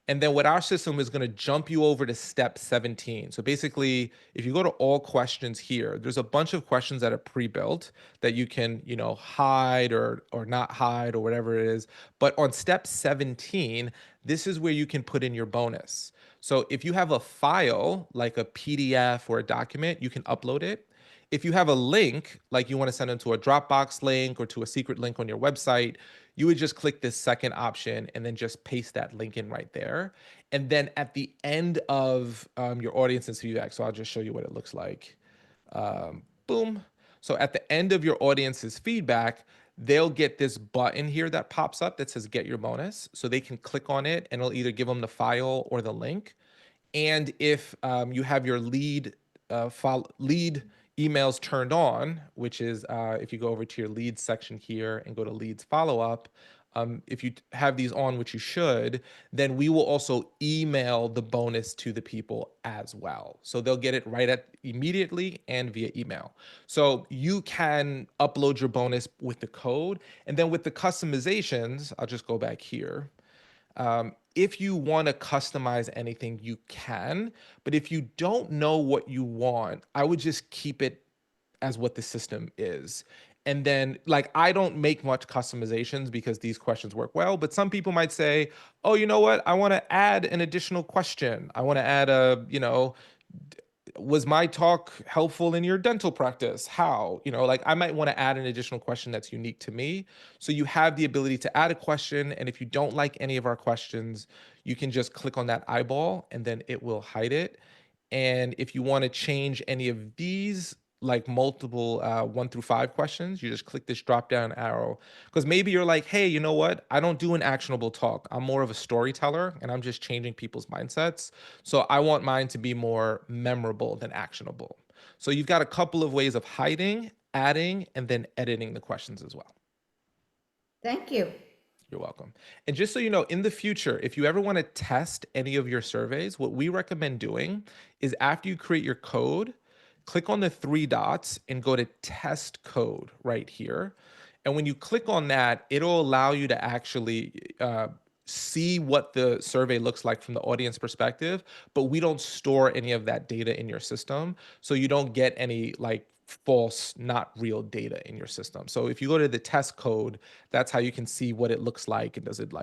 And then what our system is going to jump you over to step 17. So basically, if you go to all questions here, there's a bunch of questions that are pre-built that you can, hide or not hide or whatever it is. But on step 17, this is where you can put in your bonus. So if you have a file like a PDF or a document, you can upload it. If you have a link, like you want to send it to a Dropbox link or to a secret link on your website, you would just click this second option and then just paste that link in right there. And then at the end of your audience's feedback, so I'll just show you what it looks like. Boom. So at the end of your audience's feedback, they'll get this button here that pops up that says get your bonus. So they can click on it and it'll either give them the file or the link. And if you have your lead emails turned on, which is if you go over to your leads section here and go to leads follow up, if you have these on, which you should, then we will also email the bonus to the people as well. So they'll get it immediately and via email. So you can upload your bonus with the code. And then with the customizations, I'll just go back here. If you want to customize anything, you can. But if you don't know what you want, I would just keep it as what the system is. And then, I don't make much customizations because these questions work well. But some people might say, oh, you know what? I want to add an additional question. I want to add was my talk helpful in your dental practice? How? I might want to add an additional question that's unique to me. So you have the ability to add a question. And if you don't like any of our questions, you can just click on that eyeball and then it will hide it. And if you want to change any of these, like multiple 1 through 5 questions, you just click this drop down arrow, because maybe you're like, hey, you know what? I don't do an actionable talk. I'm more of a storyteller and I'm just changing people's mindsets. So I want mine to be more memorable than actionable. So you've got a couple of ways of hiding, adding, and then editing the questions as well. Thank you. You're welcome. And just so you know, in the future, if you ever want to test any of your surveys, what we recommend doing is after you create your code, click on the 3 dots and go to test code right here. And when you click on that, it'll allow you to actually see what the survey looks like from the audience perspective, but we don't store any of that data in your system. So you don't get any false, not real data in your system. So if you go to the test code, that's how you can see what it looks like. And does it feel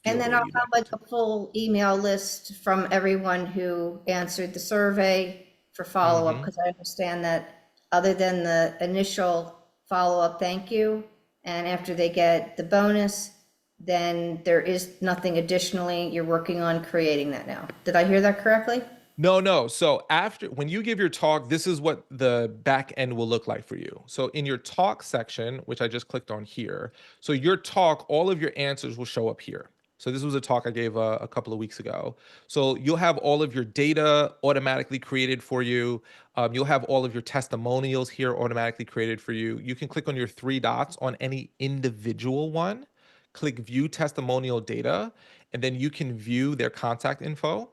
And then the way I'll you'd have like it a to? full email list from everyone who answered the survey for follow-up, Mhm. because I understand that other than the initial follow-up, thank you, and after they get the bonus, then there is nothing additionally. You're working on creating that now. Did I hear that correctly? No. So when you give your talk, this is what the back end will look like for you. So in your talk section, which I just clicked on here, so your talk, all of your answers will show up here. So this was a talk I gave a couple of weeks ago. So you'll have all of your data automatically created for you. You'll have all of your testimonials here automatically created for you. You can click on your 3 dots on any individual one, click view testimonial data, and then you can view their contact info.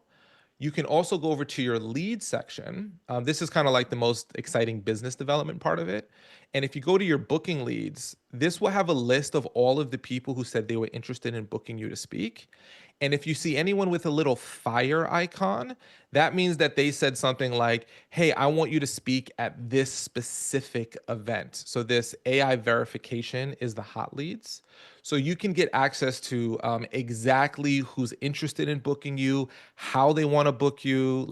You can also go over to your lead section. This is kind of like the most exciting business development part of it. And if you go to your booking leads, this will have a list of all of the people who said they were interested in booking you to speak. And if you see anyone with a little fire icon, that means that they said something like, hey, I want you to speak at this specific event. So this AI verification is the hot leads. So you can get access to exactly who's interested in booking you, how they want to book you.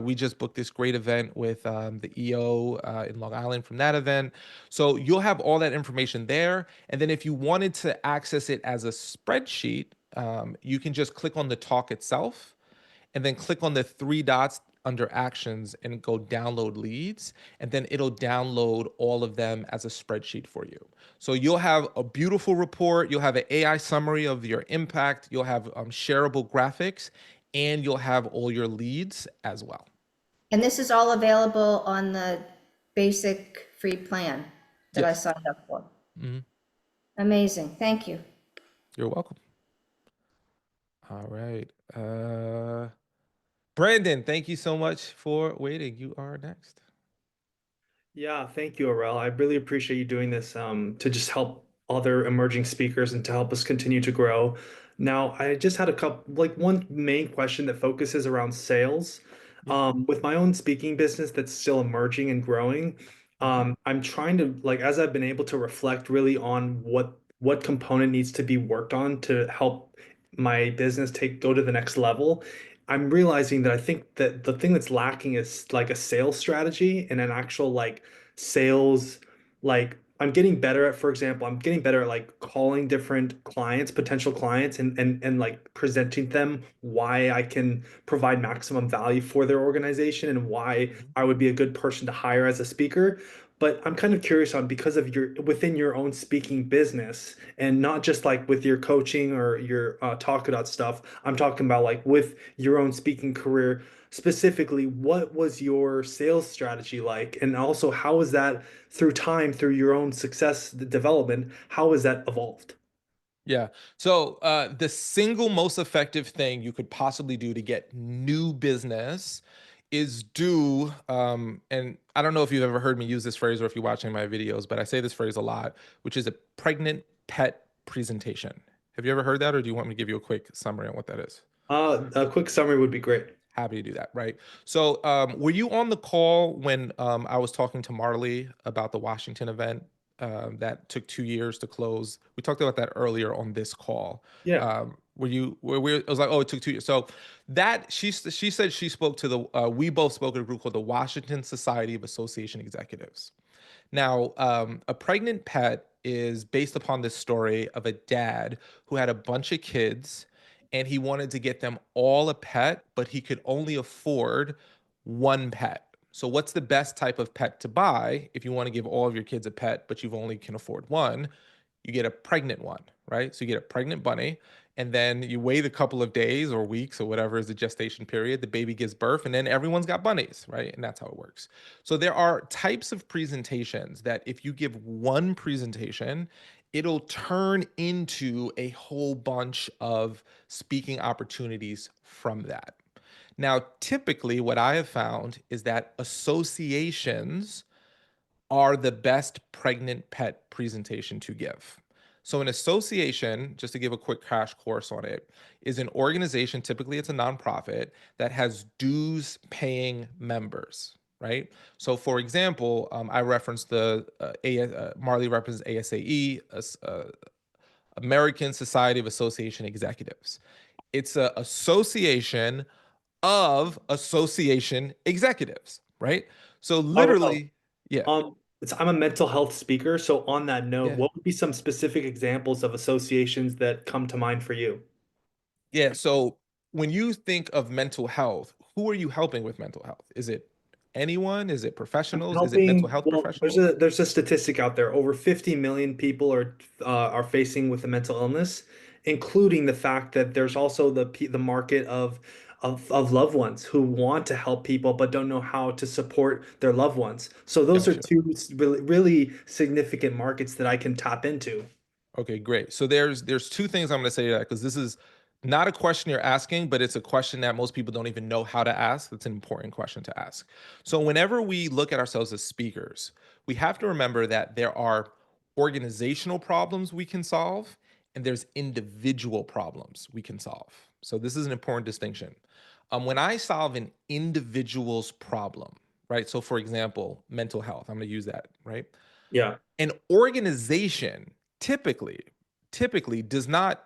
We just booked this great event with the EO in Long Island from that event. So you'll have all that information there. And then if you wanted to access it as a spreadsheet, you can just click on the talk itself and then click on the three dots under actions and go download leads. And then it'll download all of them as a spreadsheet for you. So you'll have a beautiful report. You'll have an AI summary of your impact. You'll have shareable graphics, and you'll have all your leads as well. And this is all available on the basic free plan that I Yes. signed up for. Mhm. Amazing. Thank you. You're welcome. All right. Brandon, thank you so much for waiting. You are next. Yeah, thank you, Arel. I really appreciate you doing this to just help other emerging speakers and to help us continue to grow. Now, I just had a couple, like one main question that focuses around sales. With my own speaking business that's still emerging and growing, I'm trying to, like, as I've been able to reflect really on what component needs to be worked on to help my business go to the next level. I'm realizing that I think that the thing that's lacking is like a sales strategy and an actual like sales, like I'm getting better at, for example, I'm getting better at like calling different clients, potential clients, and like presenting them why I can provide maximum value for their organization and why I would be a good person to hire as a speaker. But I'm kind of curious on, because of your within your own speaking business and not just like with your coaching or your Talkadot stuff. I'm talking about like with your own speaking career specifically. What was your sales strategy like, and also how is that through time, through your own success development? How has that evolved? Yeah. So the single most effective thing you could possibly do to get new business is and I don't know if you've ever heard me use this phrase or if you're watching my videos, but I say this phrase a lot, which is a pregnant pet presentation. Have you ever heard that, or do you want me to give you a quick summary on what that is? A quick summary would be great. Happy to do that, right? So, were you on the call when I was talking to Marley about the Washington event that took 2 years to close? We talked about that earlier on this call. Yeah. It was like, oh, it took 2 years. So that she said she spoke to we both spoke at a group called the Washington Society of Association Executives. Now, a pregnant pet is based upon this story of a dad who had a bunch of kids and he wanted to get them all a pet, but he could only afford one pet. So, what's the best type of pet to buy if you want to give all of your kids a pet, but you only can afford one? You get a pregnant one, right? So, you get a pregnant bunny, and then you wait a couple of days or weeks or whatever is the gestation period. The baby gives birth, and then everyone's got bunnies, right? And that's how it works. So there are types of presentations that if you give one presentation, it'll turn into a whole bunch of speaking opportunities from that. Now, typically, what I have found is that associations are the best pregnant pet presentation to give. So, an association, just to give a quick crash course on it, is an organization, typically it's a nonprofit, that has dues paying members, right? So, for example, I referenced Marley referenced ASAE, American Society of Association Executives. It's an association of association executives, right? So, Arel, literally, yeah. I'm a mental health speaker, so on that note, Yeah. what would be some specific examples of associations that come to mind for you? Yeah. So when you think of mental health, who are you helping with mental health? Is it anyone? Is it professionals? Is it mental Helping, health well, professionals? there's a statistic out there. Over 50 million people are facing with a mental illness, including the fact that there's also the market of loved ones who want to help people but don't know how to support their loved ones. So those are Gotcha. two really significant markets that I can tap into. Okay, great. So there's two things I'm going to say to that because this is not a question you're asking, but it's a question that most people don't even know how to ask. It's an important question to ask. So whenever we look at ourselves as speakers, we have to remember that there are organizational problems we can solve and there's individual problems we can solve. So this is an important distinction. When I solve an individual's problem, right? So for example, mental health, I'm going to use that, right? Yeah. An organization typically does not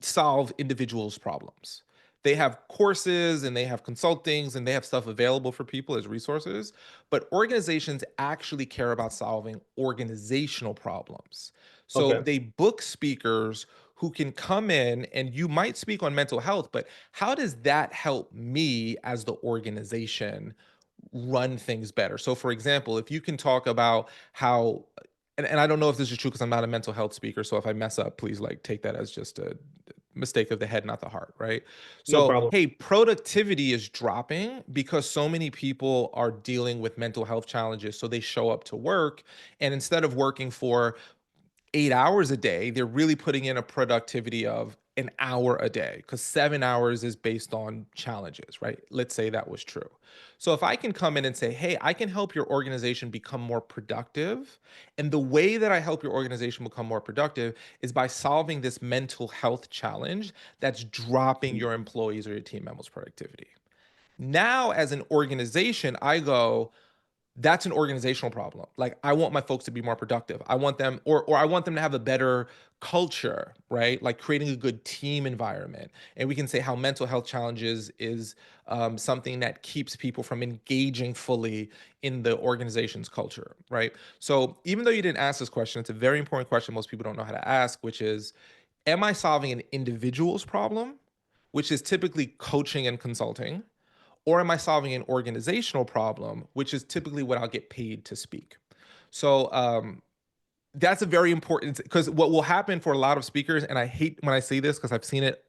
solve individuals' problems. They have courses and they have consultings and they have stuff available for people as resources, but organizations actually care about solving organizational problems. So Okay. they book speakers who can come in, and you might speak on mental health, but how does that help me as the organization run things better? So for example, if you can talk about how, and I don't know if this is true because I'm not a mental health speaker, so if I mess up, please like take that as just a mistake of the head, not the heart, right? No So, problem. hey, productivity is dropping because so many people are dealing with mental health challenges. So they show up to work, and instead of working for 8 hours a day, they're really putting in a productivity of an hour a day because 7 hours is based on challenges, right? Let's say that was true. So if I can come in and say, hey, I can help your organization become more productive. And the way that I help your organization become more productive is by solving this mental health challenge that's dropping your employees or your team members' productivity. Now, as an organization, I go, that's an organizational problem. Like I want my folks to be more productive. I want them or I want them to have a better culture, right? Like creating a good team environment. And we can say how mental health challenges is something that keeps people from engaging fully in the organization's culture, right? So even though you didn't ask this question, it's a very important question most people don't know how to ask, which is, am I solving an individual's problem, which is typically coaching and consulting? Or am I solving an organizational problem, which is typically what I'll get paid to speak? So that's a very important, because what will happen for a lot of speakers, and I hate when I say this because I've seen it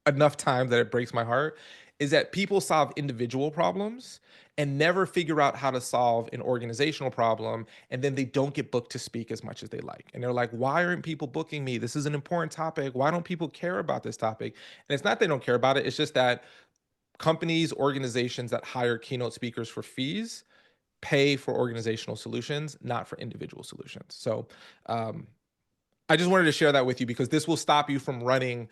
enough times that it breaks my heart, is that people solve individual problems and never figure out how to solve an organizational problem, and then they don't get booked to speak as much as they like. And they're like, why aren't people booking me? This is an important topic. Why don't people care about this topic? And it's not they don't care about it, it's just that companies, organizations that hire keynote speakers for fees pay for organizational solutions, not for individual solutions. So um, I just wanted to share that with you because this will stop you from running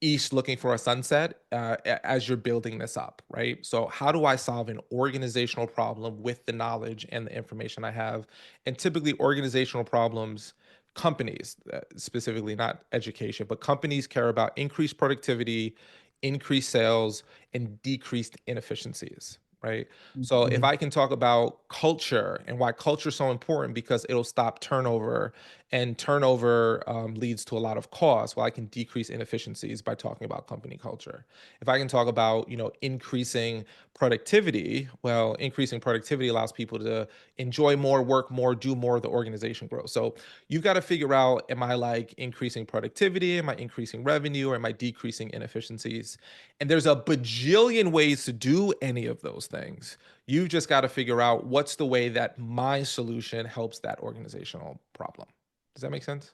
east looking for a sunset as you're building this up, right? So how do I solve an organizational problem with the knowledge and the information I have? And typically organizational problems, companies specifically, not education, but companies care about increased productivity, increased sales, and decreased inefficiencies, right? So if I can talk about culture and why culture is so important because it'll stop turnover, and turnover leads to a lot of cost. Well, I can decrease inefficiencies by talking about company culture. If I can talk about, increasing productivity, well, increasing productivity allows people to enjoy more, work more, do more, the organization grows. So you've got to figure out, am I like increasing productivity? Am I increasing revenue? Or am I decreasing inefficiencies? And there's a bajillion ways to do any of those things. You've just got to figure out what's the way that my solution helps that organizational problem. Does that make sense?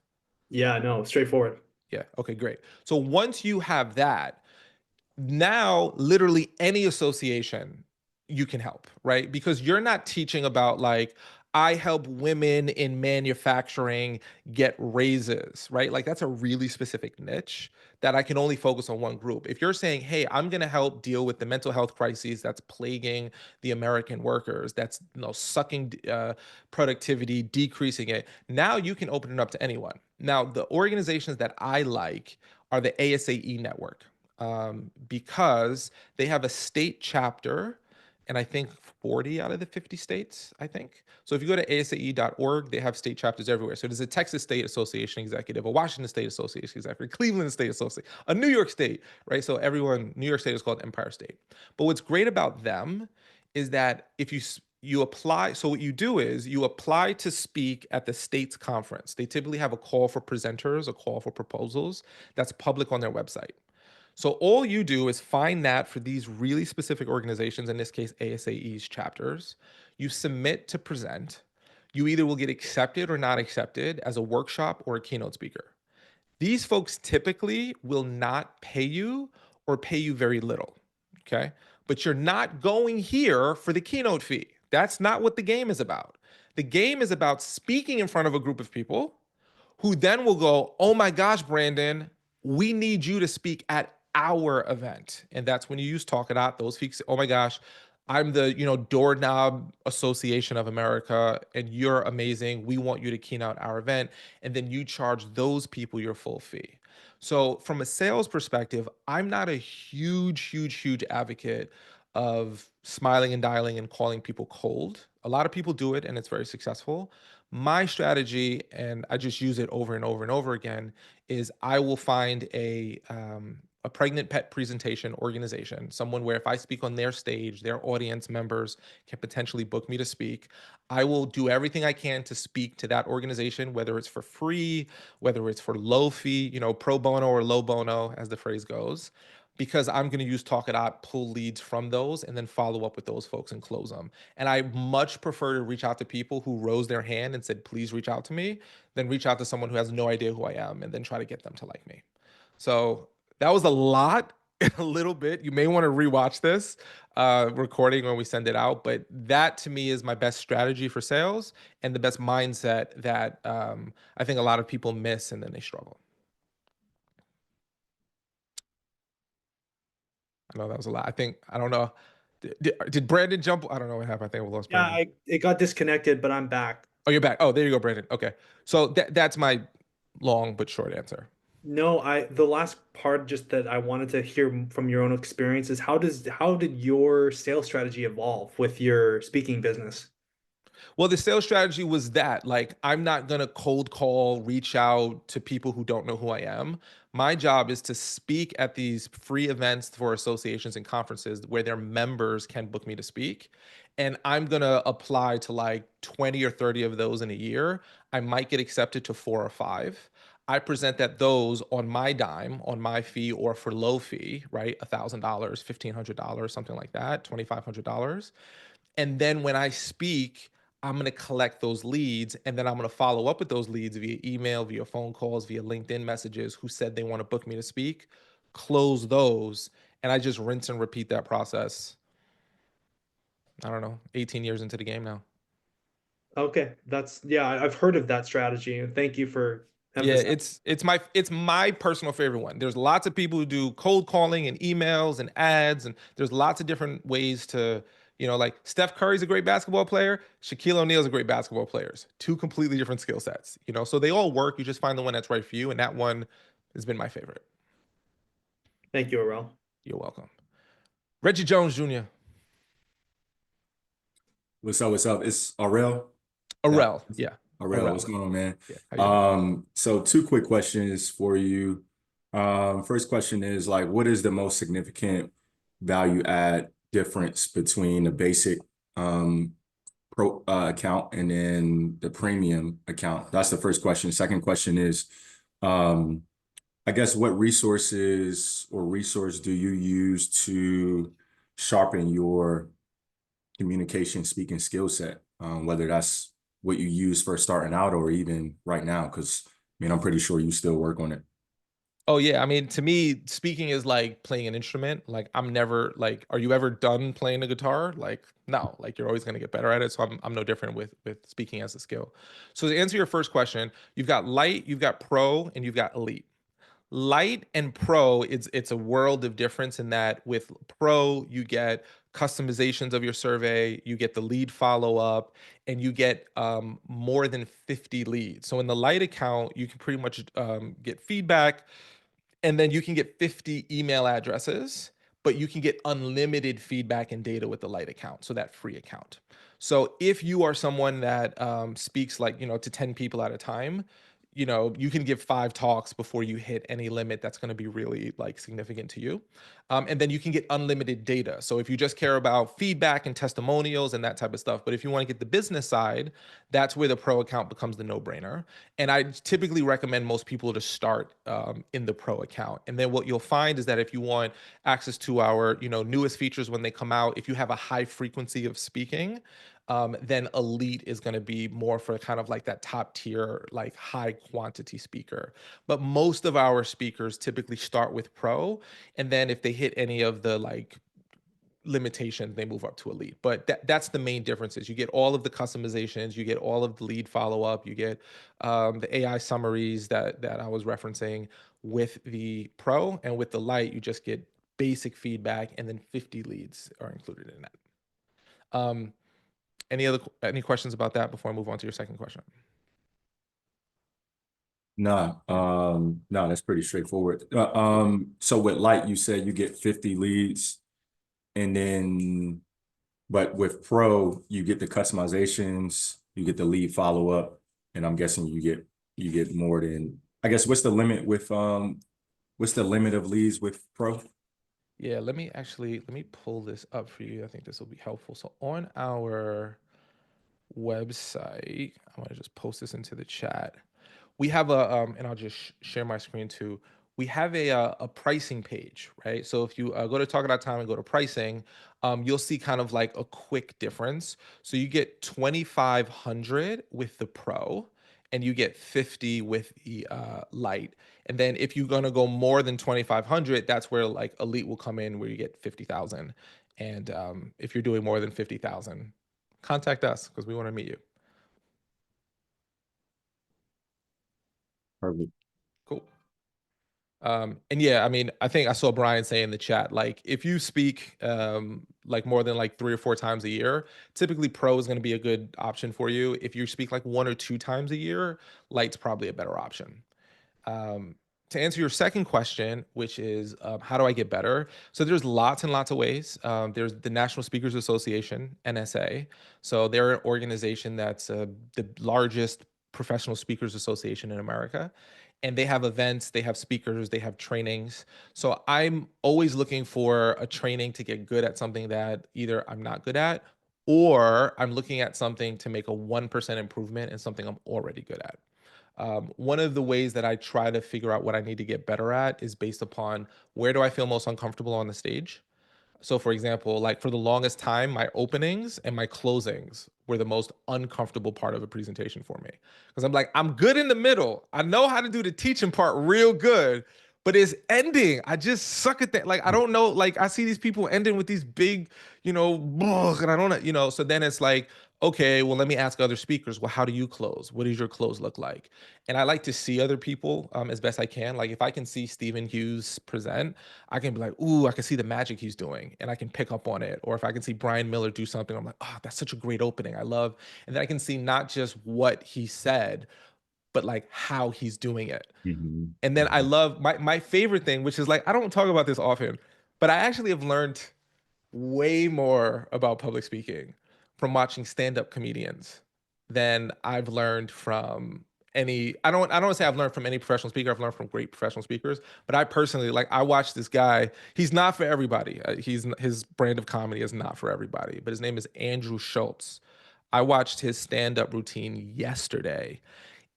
Yeah, no, straightforward. Yeah. Okay, great. So once you have that, now literally any association you can help, right? Because you're not teaching about like, I help women in manufacturing get raises, right? Like that's a really specific niche that I can only focus on one group. If you're saying, hey, I'm going to help deal with the mental health crises that's plaguing the American workers, that's sucking productivity, decreasing it, now you can open it up to anyone. Now, the organizations that I like are the ASAE network, because they have a state chapter, and I think 40 out of the 50 states, I think. So if you go to asae.org, they have state chapters everywhere. So there's a Texas State Association executive, a Washington State Association executive, Cleveland State Association, a New York State, right? So everyone, New York State is called Empire State. But what's great about them is that if you apply, so what you do is you apply to speak at the state's conference. They typically have a call for presenters, a call for proposals that's public on their website. So all you do is find that for these really specific organizations, in this case, ASAE's chapters, you submit to present. You either will get accepted or not accepted as a workshop or a keynote speaker. These folks typically will not pay you or pay you very little, okay? But you're not going here for the keynote fee. That's not what the game is about. The game is about speaking in front of a group of people who then will go, oh my gosh, Brandon, we need you to speak at our event. And that's when you use Talkadot. Those folks, oh my gosh, I'm the, Doorknob Association of America, and you're amazing. We want you to keynote our event. And then you charge those people your full fee. So from a sales perspective, I'm not a huge advocate of smiling and dialing and calling people cold. A lot of people do it and it's very successful. My strategy, and I just use it over and over and over again, is I will find a pregnant pet presentation organization, someone where if I speak on their stage, their audience members can potentially book me to speak. I will do everything I can to speak to that organization, whether it's for free, whether it's for low fee, pro bono or low bono, as the phrase goes, because I'm going to use Talkadot, pull leads from those, and then follow up with those folks and close them. And I much prefer to reach out to people who rose their hand and said, please reach out to me, than reach out to someone who has no idea who I am and then try to get them to like me. So that was a lot, a little bit. You may want to rewatch this recording when we send it out, but that to me is my best strategy for sales and the best mindset that I think a lot of people miss and then they struggle. I know that was a lot. I don't know. Did Brandon jump? I don't know what happened. I think we lost Yeah, Brandon. it got disconnected, but I'm back. Oh, you're back. Oh, there you go, Brandon. Okay. So that's my long but short answer. No, the last part just that I wanted to hear from your own experience is how did your sales strategy evolve with your speaking business? Well, the sales strategy was that, like, I'm not going to cold call, reach out to people who don't know who I am. My job is to speak at these free events for associations and conferences where their members can book me to speak. And I'm going to apply to like 20 or 30 of those in a year. I might get accepted to 4 or 5. I present that those on my dime, on my fee, or for low fee, right? $1,000, $1,500, something like that, $2,500. And then when I speak, I'm going to collect those leads and then I'm going to follow up with those leads via email, via phone calls, via LinkedIn messages who said they want to book me to speak, close those. And I just rinse and repeat that process. I don't know, 18 years into the game now. Okay, I've heard of that strategy, and thank you for Yeah, emphasizing. it's my personal favorite one. There's lots of people who do cold calling and emails and ads, and there's lots of different ways to, like Steph Curry's a great basketball player, Shaquille O'Neal's a great basketball players. Two completely different skill sets, so they all work. You just find the one that's right for you, and that one has been my favorite. Thank you, Arel. You're welcome. Reggie Jones Jr. What's up? What's up? It's Arel. Arel, yeah. Arel, what's going on, man? Yeah, how you doing? So 2 quick questions for you. First question is like, what is the most significant value add difference between the basic pro account and then the premium account? That's the first question. Second question is, I guess what resources or resource do you use to sharpen your communication speaking skill set, whether that's what you use for starting out or even right now? Because I'm pretty sure you still work on it. Oh yeah, I mean, to me, speaking is like playing an instrument. Like I'm never like, are you ever done playing the guitar? Like no, like you're always going to get better at it. So I'm no different with speaking as a skill. So to answer your first question, you've got light, you've got pro, and you've got elite. Light and pro, it's a world of difference in that with pro, you get customizations of your survey, you get the lead follow up, and you get more than 50 leads. So in the light account, you can pretty much get feedback, and then you can get 50 email addresses, but you can get unlimited feedback and data with the light account, so that free account. So if you are someone that speaks like, to 10 people at a time, you can give 5 talks before you hit any limit that's going to be really like significant to you. And then you can get unlimited data. So if you just care about feedback and testimonials and that type of stuff, but if you want to get the business side, that's where the pro account becomes the no-brainer. And I typically recommend most people to start in the pro account. And then what you'll find is that if you want access to our, newest features when they come out, if you have a high frequency of speaking, then elite is going to be more for kind of like that top tier, like high quantity speaker. But most of our speakers typically start with pro, and then if they hit any of the like limitations, they move up to elite. But that's the main difference is you get all of the customizations, you get all of the lead follow-up, you get the AI summaries that I was referencing with the pro, and with the light, you just get basic feedback, and then 50 leads are included in that. Any questions about that before I move on to your second question? No, that's pretty straightforward. So with Light, you said you get 50 leads, and then, but with Pro, you get the customizations, you get the lead follow-up, and I'm guessing you get more than, I guess, what's the limit of leads with Pro? Yeah, let me pull this up for you. I think this will be helpful. So on our website, I'm gonna just post this into the chat. We have and I'll just share my screen too. We have a pricing page, right? So if you go to Talkadot.com and go to pricing, you'll see kind of like a quick difference. So you get 2,500 with the Pro, and you get 50 with the Lite. And then if you're gonna go more than 2,500, that's where like Elite will come in, where you get 50,000. And if you're doing more than 50,000, contact us because we want to meet you. Perfect. Cool. And yeah, I mean, I think I saw Brian say in the chat, like if you speak like more than like 3 or 4 times a year, typically Pro is going to be a good option for you. If you speak like 1 or 2 times a year, Lite's probably a better option. To answer your second question, which is how do I get better? So there's lots and lots of ways. There's the National Speakers Association, NSA. So they're an organization that's the largest professional speakers association in America. And they have events, they have speakers, they have trainings. So I'm always looking for a training to get good at something that either I'm not good at, or I'm looking at something to make a 1% improvement in something I'm already good at. One of the ways that I try to figure out what I need to get better at is based upon where do I feel most uncomfortable on the stage. So for example, like for the longest time, my openings and my closings were the most uncomfortable part of a presentation for me. Because I'm like, I'm good in the middle. I know how to do the teaching part real good, but it's ending. I just suck at that. Like, I don't know. Like, I see these people ending with these big, and I don't know, so then it's like, okay, well, let me ask other speakers, well, how do you close? What does your close look like? And I like to see other people as best I can. Like if I can see Stephen Hughes present, I can be like, ooh, I can see the magic he's doing and I can pick up on it. Or if I can see Brian Miller do something, I'm like, oh, that's such a great opening. I love. And then I can see not just what he said, but like how he's doing it. Mhm. And then I love my favorite thing, which is like, I don't talk about this often, but I actually have learned way more about public speaking from watching stand-up comedians than I've learned from I don't say I've learned from any professional speaker. I've learned from great professional speakers, but I personally, like, I watched this guy. He's not for everybody. His brand of comedy is not for everybody, but his name is Andrew Schultz. I watched his stand-up routine yesterday.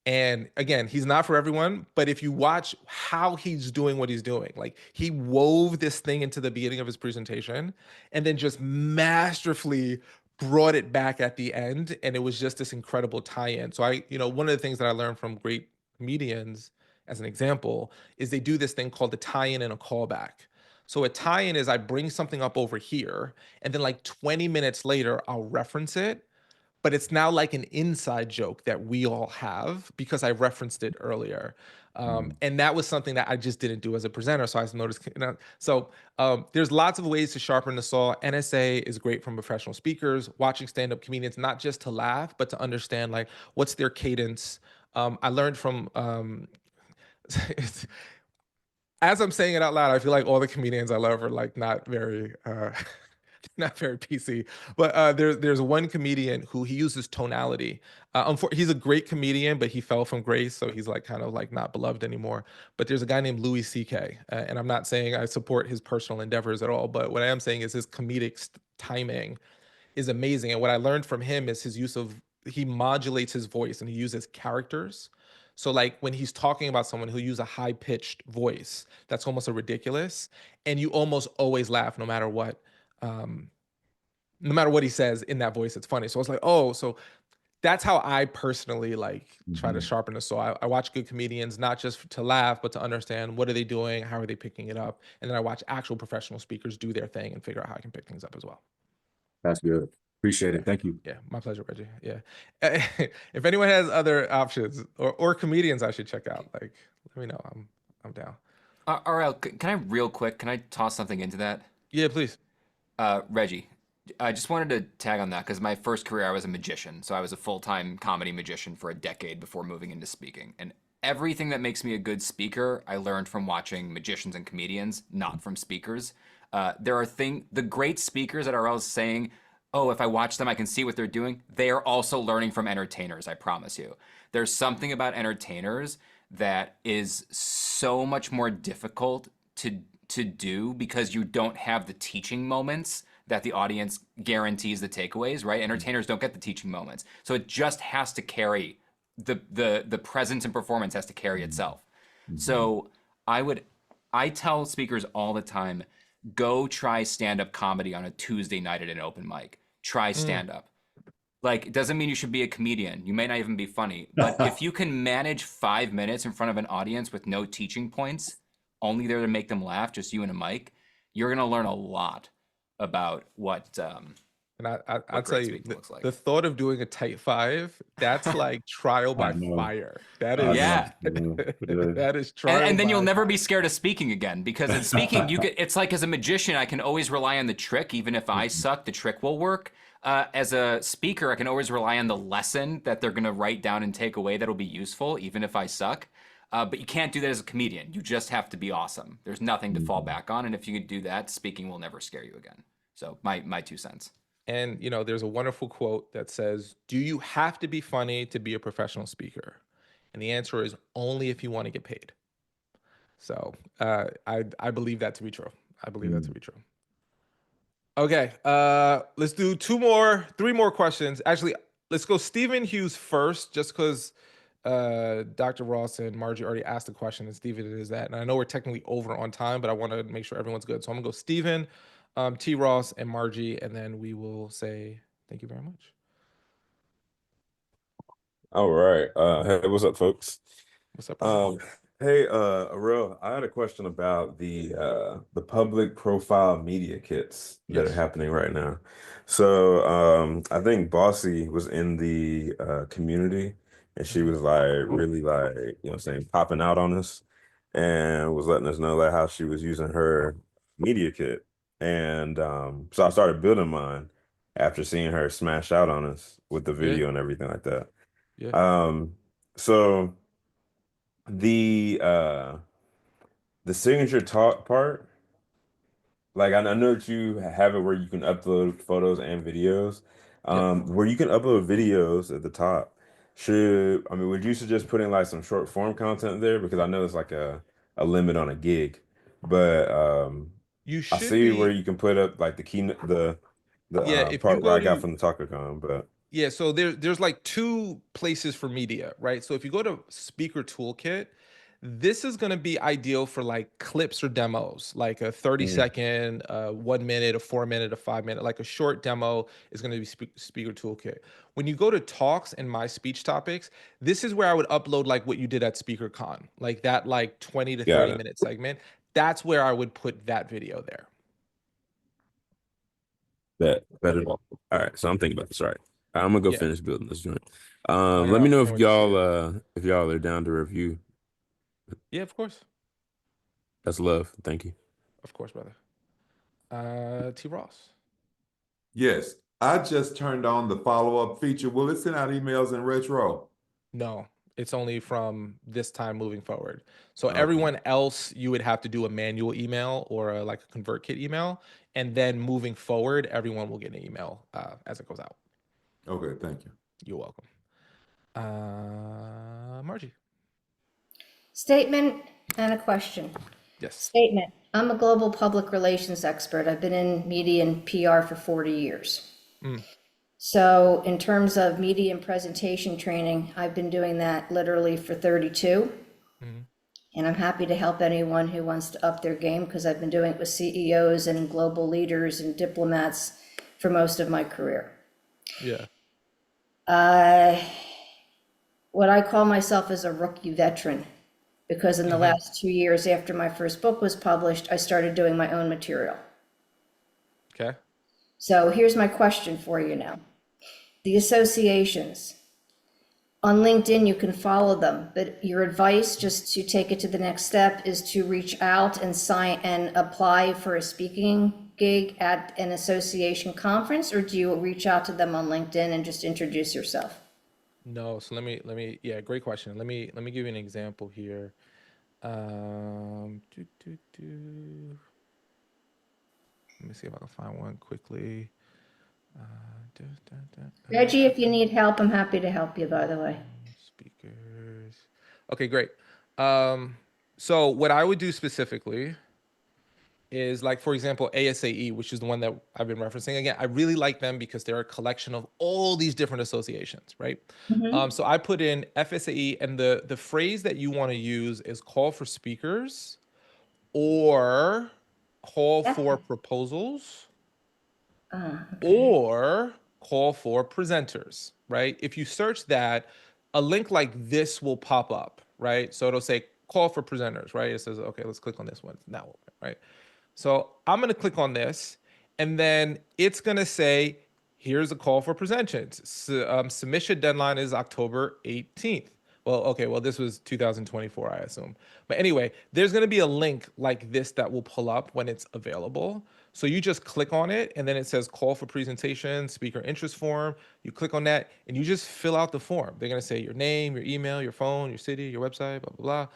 And again, he's not for everyone, but if you watch how he's doing what he's doing, like he wove this thing into the beginning of his presentation and then just masterfully brought it back at the end. And it was just this incredible tie-in. So one of the things that I learned from great comedians, as an example, is they do this thing called the tie-in and a callback. So a tie-in is I bring something up over here, and then like 20 minutes later, I'll reference it, but it's now like an inside joke that we all have because I referenced it earlier. And that was something that I just didn't do as a presenter. So I noticed, there's lots of ways to sharpen the saw. NSA is great from professional speakers, watching stand-up comedians, not just to laugh, but to understand like what's their cadence. I learned from, as I'm saying it out loud, I feel like all the comedians I love are like not very, not very PC, but there's one comedian who he uses tonality. He's a great comedian, but he fell from grace, so he's like kind of like not beloved anymore. But there's a guy named Louis C.K., and I'm not saying I support his personal endeavors at all, but what I am saying is his comedic timing is amazing. And what I learned from him is he modulates his voice and he uses characters. So like when he's talking about someone, he'll use a high pitched voice that's almost a ridiculous, and you almost always laugh no matter what. No matter what he says in that voice, it's funny. So I was like, oh, so that's how I personally like try to sharpen the saw. I watch good comedians, not just to laugh, but to understand what are they doing, how are they picking it up, and then I watch actual professional speakers do their thing and figure out how I can pick things up as well. That's good. Appreciate it. Thank you. Yeah, my pleasure, Reggie. Yeah. If anyone has other options or comedians I should check out, like let me know. I'm down. Arel, can I real quick? Can I toss something into that? Yeah, please. Reggie, I just wanted to tag on that because my first career, I was a magician. So I was a full-time comedy magician for a decade before moving into speaking. And everything that makes me a good speaker, I learned from watching magicians and comedians, not from speakers. The great speakers that are always saying, oh, if I watch them, I can see what they're doing. They are also learning from entertainers, I promise you. There's something about entertainers that is so much more difficult to do because you don't have the teaching moments that the audience guarantees the takeaways, right? Entertainers don't get the teaching moments. So it just has to carry the presence and performance has to carry itself. So I tell speakers all the time, go try stand-up comedy on a Tuesday night at an open mic. Try stand-up. Like, it doesn't mean you should be a comedian. You may not even be funny. But if you can manage 5 minutes in front of an audience with no teaching points, only there to make them laugh, just you and a mic, you're going to learn a lot about what And I'll what tell great you, speaking looks like. the thought of doing a tight five, that's like trial by I know. fire. That I is, Yeah. know. that is trial And then you'll by never be fire. scared of speaking again because in speaking it's like as a magician I can always rely on the trick. Even if I suck, the trick will work. As a speaker, I can always rely on the lesson that they're going to write down and take away that'll be useful even if I suck. But you can't do that as a comedian. You just have to be awesome. There's nothing to fall back on, and if you can do that, speaking will never scare you again. So my 2 cents. And there's a wonderful quote that says, "Do you have to be funny to be a professional speaker?" And the answer is only if you want to get paid. So I believe that to be true. I believe that to be true. Okay, let's do 3 more questions. Actually, let's go Stephen Hughes first, just because Dr. Ross and Margie already asked the question, and Stephen is that. And I know we're technically over on time, but I want to make sure everyone's good. So I'm gonna go Stephen, T. Ross, and Margie, and then we will say thank you very much. All right. Hey, what's up, folks? What's up, brother? Hey, Arel, I had a question about the public profile media kits that are Yes. happening right now. So, I think Bossy was in the community, and she was like really like, saying popping out on us, and was letting us know like how she was using her media kit. And so I started building mine after seeing her smash out on us with the Yeah. video and everything like that. Yeah. So the signature talk part, like I know that you have it where you can upload photos and videos. Yep. Where you can upload videos at the top, would you suggest putting like some short form content there? Because I know there's like a limit on a gig, but You I should see where be. you can put up like the key the Yeah, if you part where go I got to from the Talkadot, but Yeah, so there's like 2 places for media, right? So if you go to Speaker Toolkit, this is going to be ideal for like clips or demos, like a 30 mhm, second, 1 minute, a 4 minute, a 5 minute, like a short demo is going to be Speaker Toolkit. When you go to talks and my speech topics, this is where I would upload like what you did at SpeakerCon, like that like 20 to got 30 it. minute segment. That's where I would put that video there. That better. All right, so I'm thinking about this. All right, I'm gonna go Yeah, finish building this joint. I Let me know can't wait to see it. if y'all are down to review. Yeah, of course. That's love. Thank you. Of course, brother. T. Ross. Yes, I just turned on the follow-up feature. Will it send out emails in retro? No, it's only from this time moving forward. So Okay. everyone else, you would have to do a manual email or like a ConvertKit email, and then moving forward, everyone will get an email as it goes out. Okay, thank you. You're welcome. Margie. Statement and a question. Yes. Statement. I'm a global public relations expert. I've been in media and PR for 40 years. Mm. So in terms of media and presentation training, I've been doing that literally for 32. Mhm. And I'm happy to help anyone who wants to up their game because I've been doing it with CEOs and global leaders and diplomats for most of my career. Yeah. What I call myself is a rookie veteran because in the last 2 years after my first book was published, I started doing my own material. Okay. So here's my question for you now. The associations. On LinkedIn, you can follow them, but your advice, just to take it to the next step, is to reach out and sign and apply for a speaking gig at an association conference, or do you reach out to them on LinkedIn and just introduce yourself? No, so yeah, great question. Let me give you an example here. Do, do, do. Let me see if I can find one quickly. Da, da, da, Reggie, if you need help, I'm happy to help you, by the way. Speakers. Okay, great. So what I would do specifically is, like, for example, ASAE, which is the one that I've been referencing. Again, I really like them because they're a collection of all these different associations, right? So I put in FSAE, and the phrase that you want to use is call for speakers or call for proposals Okay. or call for presenters, right? If you search that, a link like this will pop up, right? So it'll say call for presenters, right? It says, okay, let's click on this one. Now, right? So I'm going to click on this, and then it's going to say, here's a call for presentations. Submission deadline is October 18th. Well, okay, well, this was 2024, I assume. But anyway, there's going to be a link like this that will pull up when it's available. So you just click on it, and then it says call for presentation, speaker interest form. You click on that, and you just fill out the form. They're going to say your name, your email, your phone, your city, your website, blah, blah,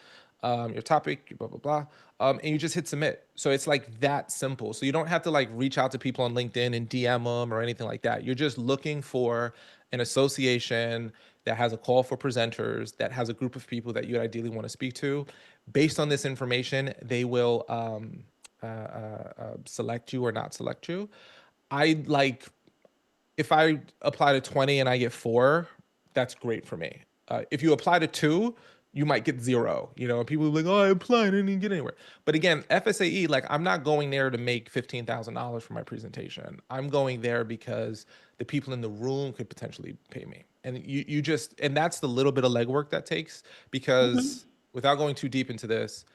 blah. Your topic, blah, blah, blah. And you just hit submit. So it's like that simple. So you don't have to like reach out to people on LinkedIn and DM them or anything like that. You're just looking for an association that has a call for presenters, that has a group of people that you ideally want to speak to. Based on this information, they will select you or not select you. I like, if I apply to 20 and I get 4, that's great for me. If you apply to 2, you might get 0. You know, people are like, oh, I applied, I didn't even get anywhere. But again, FSAE, like, I'm not going there to make $15,000 for my presentation. I'm going there because the people in the room could potentially pay me. And you just, and that's the little bit of legwork that takes, because without going too deep into this,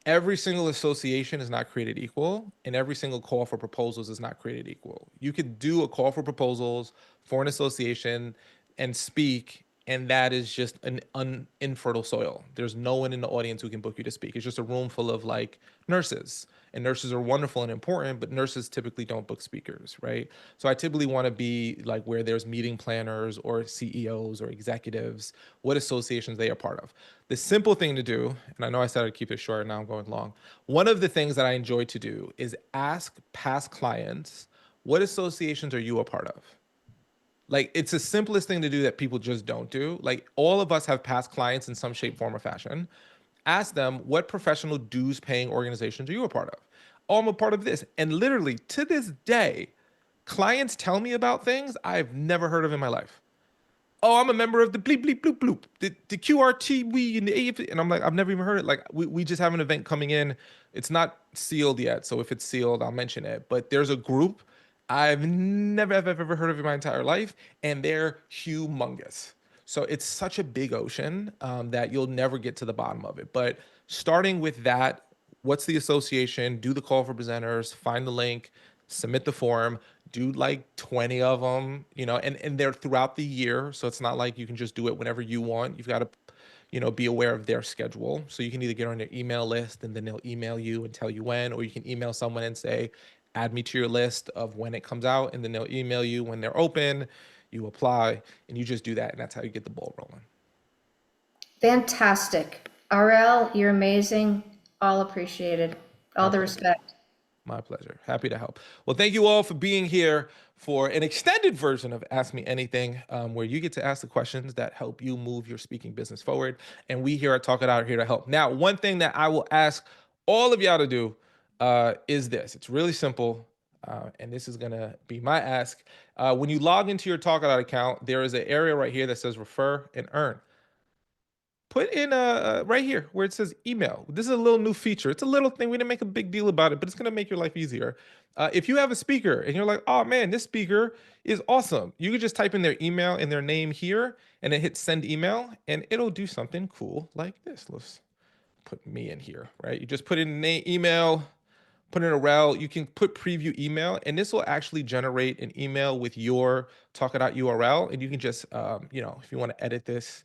every single association is not created equal, and every single call for proposals is not created equal. You could do a call for proposals for an association and speak, and that is just an infertile soil. There's no one in the audience who can book you to speak. It's just a room full of like nurses, and nurses are wonderful and important, but nurses typically don't book speakers, right? So I typically want to be like where there's meeting planners or CEOs or executives, what associations they are part of. The simple thing to do, and I know I said I'd keep it short, now I'm going long. One of the things that I enjoy to do is ask past clients, what associations are you a part of? Like, it's the simplest thing to do that people just don't do. Like, all of us have past clients in some shape, form, or fashion. Ask them, what professional dues paying organizations are you a part of? Oh, I'm a part of this. And literally to this day, clients tell me about things I've never heard of in my life. Oh, I'm a member of the bleep bleep bloop bloop, the QRT we and the AF, and I'm like, I've never even heard it. Like, we just have an event coming in. It's not sealed yet, so if it's sealed, I'll mention it. But there's a group I've never ever heard of in my entire life, and they're humongous. So it's such a big ocean that you'll never get to the bottom of it. But starting with that, what's the association? Do the call for presenters, find the link, submit the form, do like 20 of them, you know, and they're throughout the year. So it's not like you can just do it whenever you want. You've got to, you know, be aware of their schedule. So you can either get on their email list and then they'll email you and tell you when, or you can email someone and say, add me to your list of when it comes out, and then they'll email you when they're open. You apply, and you just do that, and that's how you get the ball rolling. Fantastic. Arel, you're amazing. All appreciated. All the respect. My pleasure. Happy to help. Well, thank you all for being here for an extended version of Ask Me Anything, where you get to ask the questions that help you move your speaking business forward. And we here at Talkadot are here to help. Now, one thing that I will ask all of y'all to do is this. It's really simple. And this is going to be my ask. When you log into your Talkadot account, there is an area right here that says refer and earn. Put in right here where it says email. This is a little new feature. It's a little thing. We didn't make a big deal about it, but it's going to make your life easier. If you have a speaker and you're like, oh man, this speaker is awesome, you could just type in their email and their name here and then hit send email, and it'll do something cool like this. Let's put me in here, right? You just put in name, email, put in a rel. You can put preview email, and this will actually generate an email with your Talkadot URL. And you can just, you know, if you want to edit this,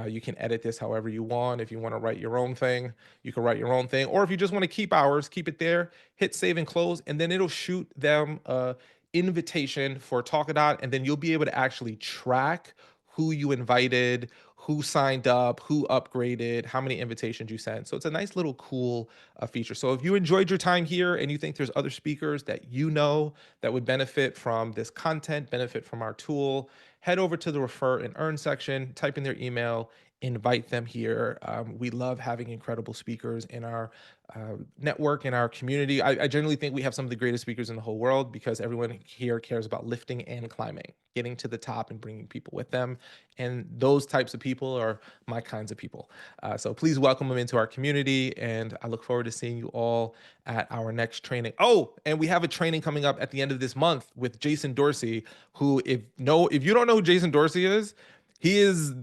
You can edit this however you want. If you want to write your own thing, you can write your own thing. Or if you just want to keep ours, keep it there, hit save and close, and then it'll shoot them a invitation for Talkadot, and then you'll be able to actually track who you invited, who signed up, who upgraded, how many invitations you sent. So it's a nice little cool feature. So if you enjoyed your time here and you think there's other speakers that you know that would benefit from this content, benefit from our tool, head over to the refer and earn section, type in their email, invite them here. We love having incredible speakers in our network, in our community. I generally think we have some of the greatest speakers in the whole world because everyone here cares about lifting and climbing, getting to the top and bringing people with them. And those types of people are my kinds of people. So please welcome them into our community. And I look forward to seeing you all at our next training. Oh, and we have a training coming up at the end of this month with Jason Dorsey, who if you don't know who Jason Dorsey is, he is,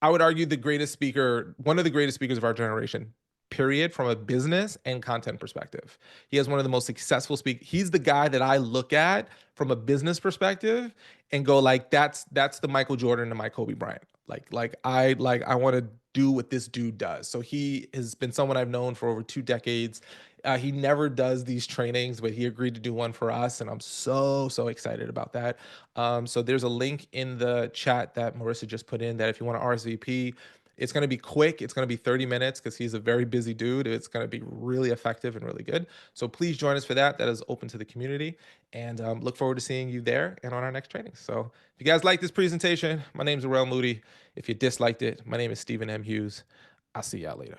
I would argue, the greatest speaker, one of the greatest speakers of our generation, period, from a business and content perspective. He has one of the most successful he's the guy that I look at from a business perspective and go like, that's the Michael Jordan and my Kobe Bryant. I want to do what this dude does. So he has been someone I've known for over 2 decades. He never does these trainings, but he agreed to do one for us, and I'm so excited about that. So there's a link in the chat that Marissa just put in that if you want to RSVP, it's going to be quick. It's going to be 30 minutes because he's a very busy dude. It's going to be really effective and really good. So please join us for that. That is open to the community, and look forward to seeing you there and on our next training. So if you guys like this presentation, my name is Arel Moodie. If you disliked it, my name is Stephen M. Hughes. I'll see y'all later.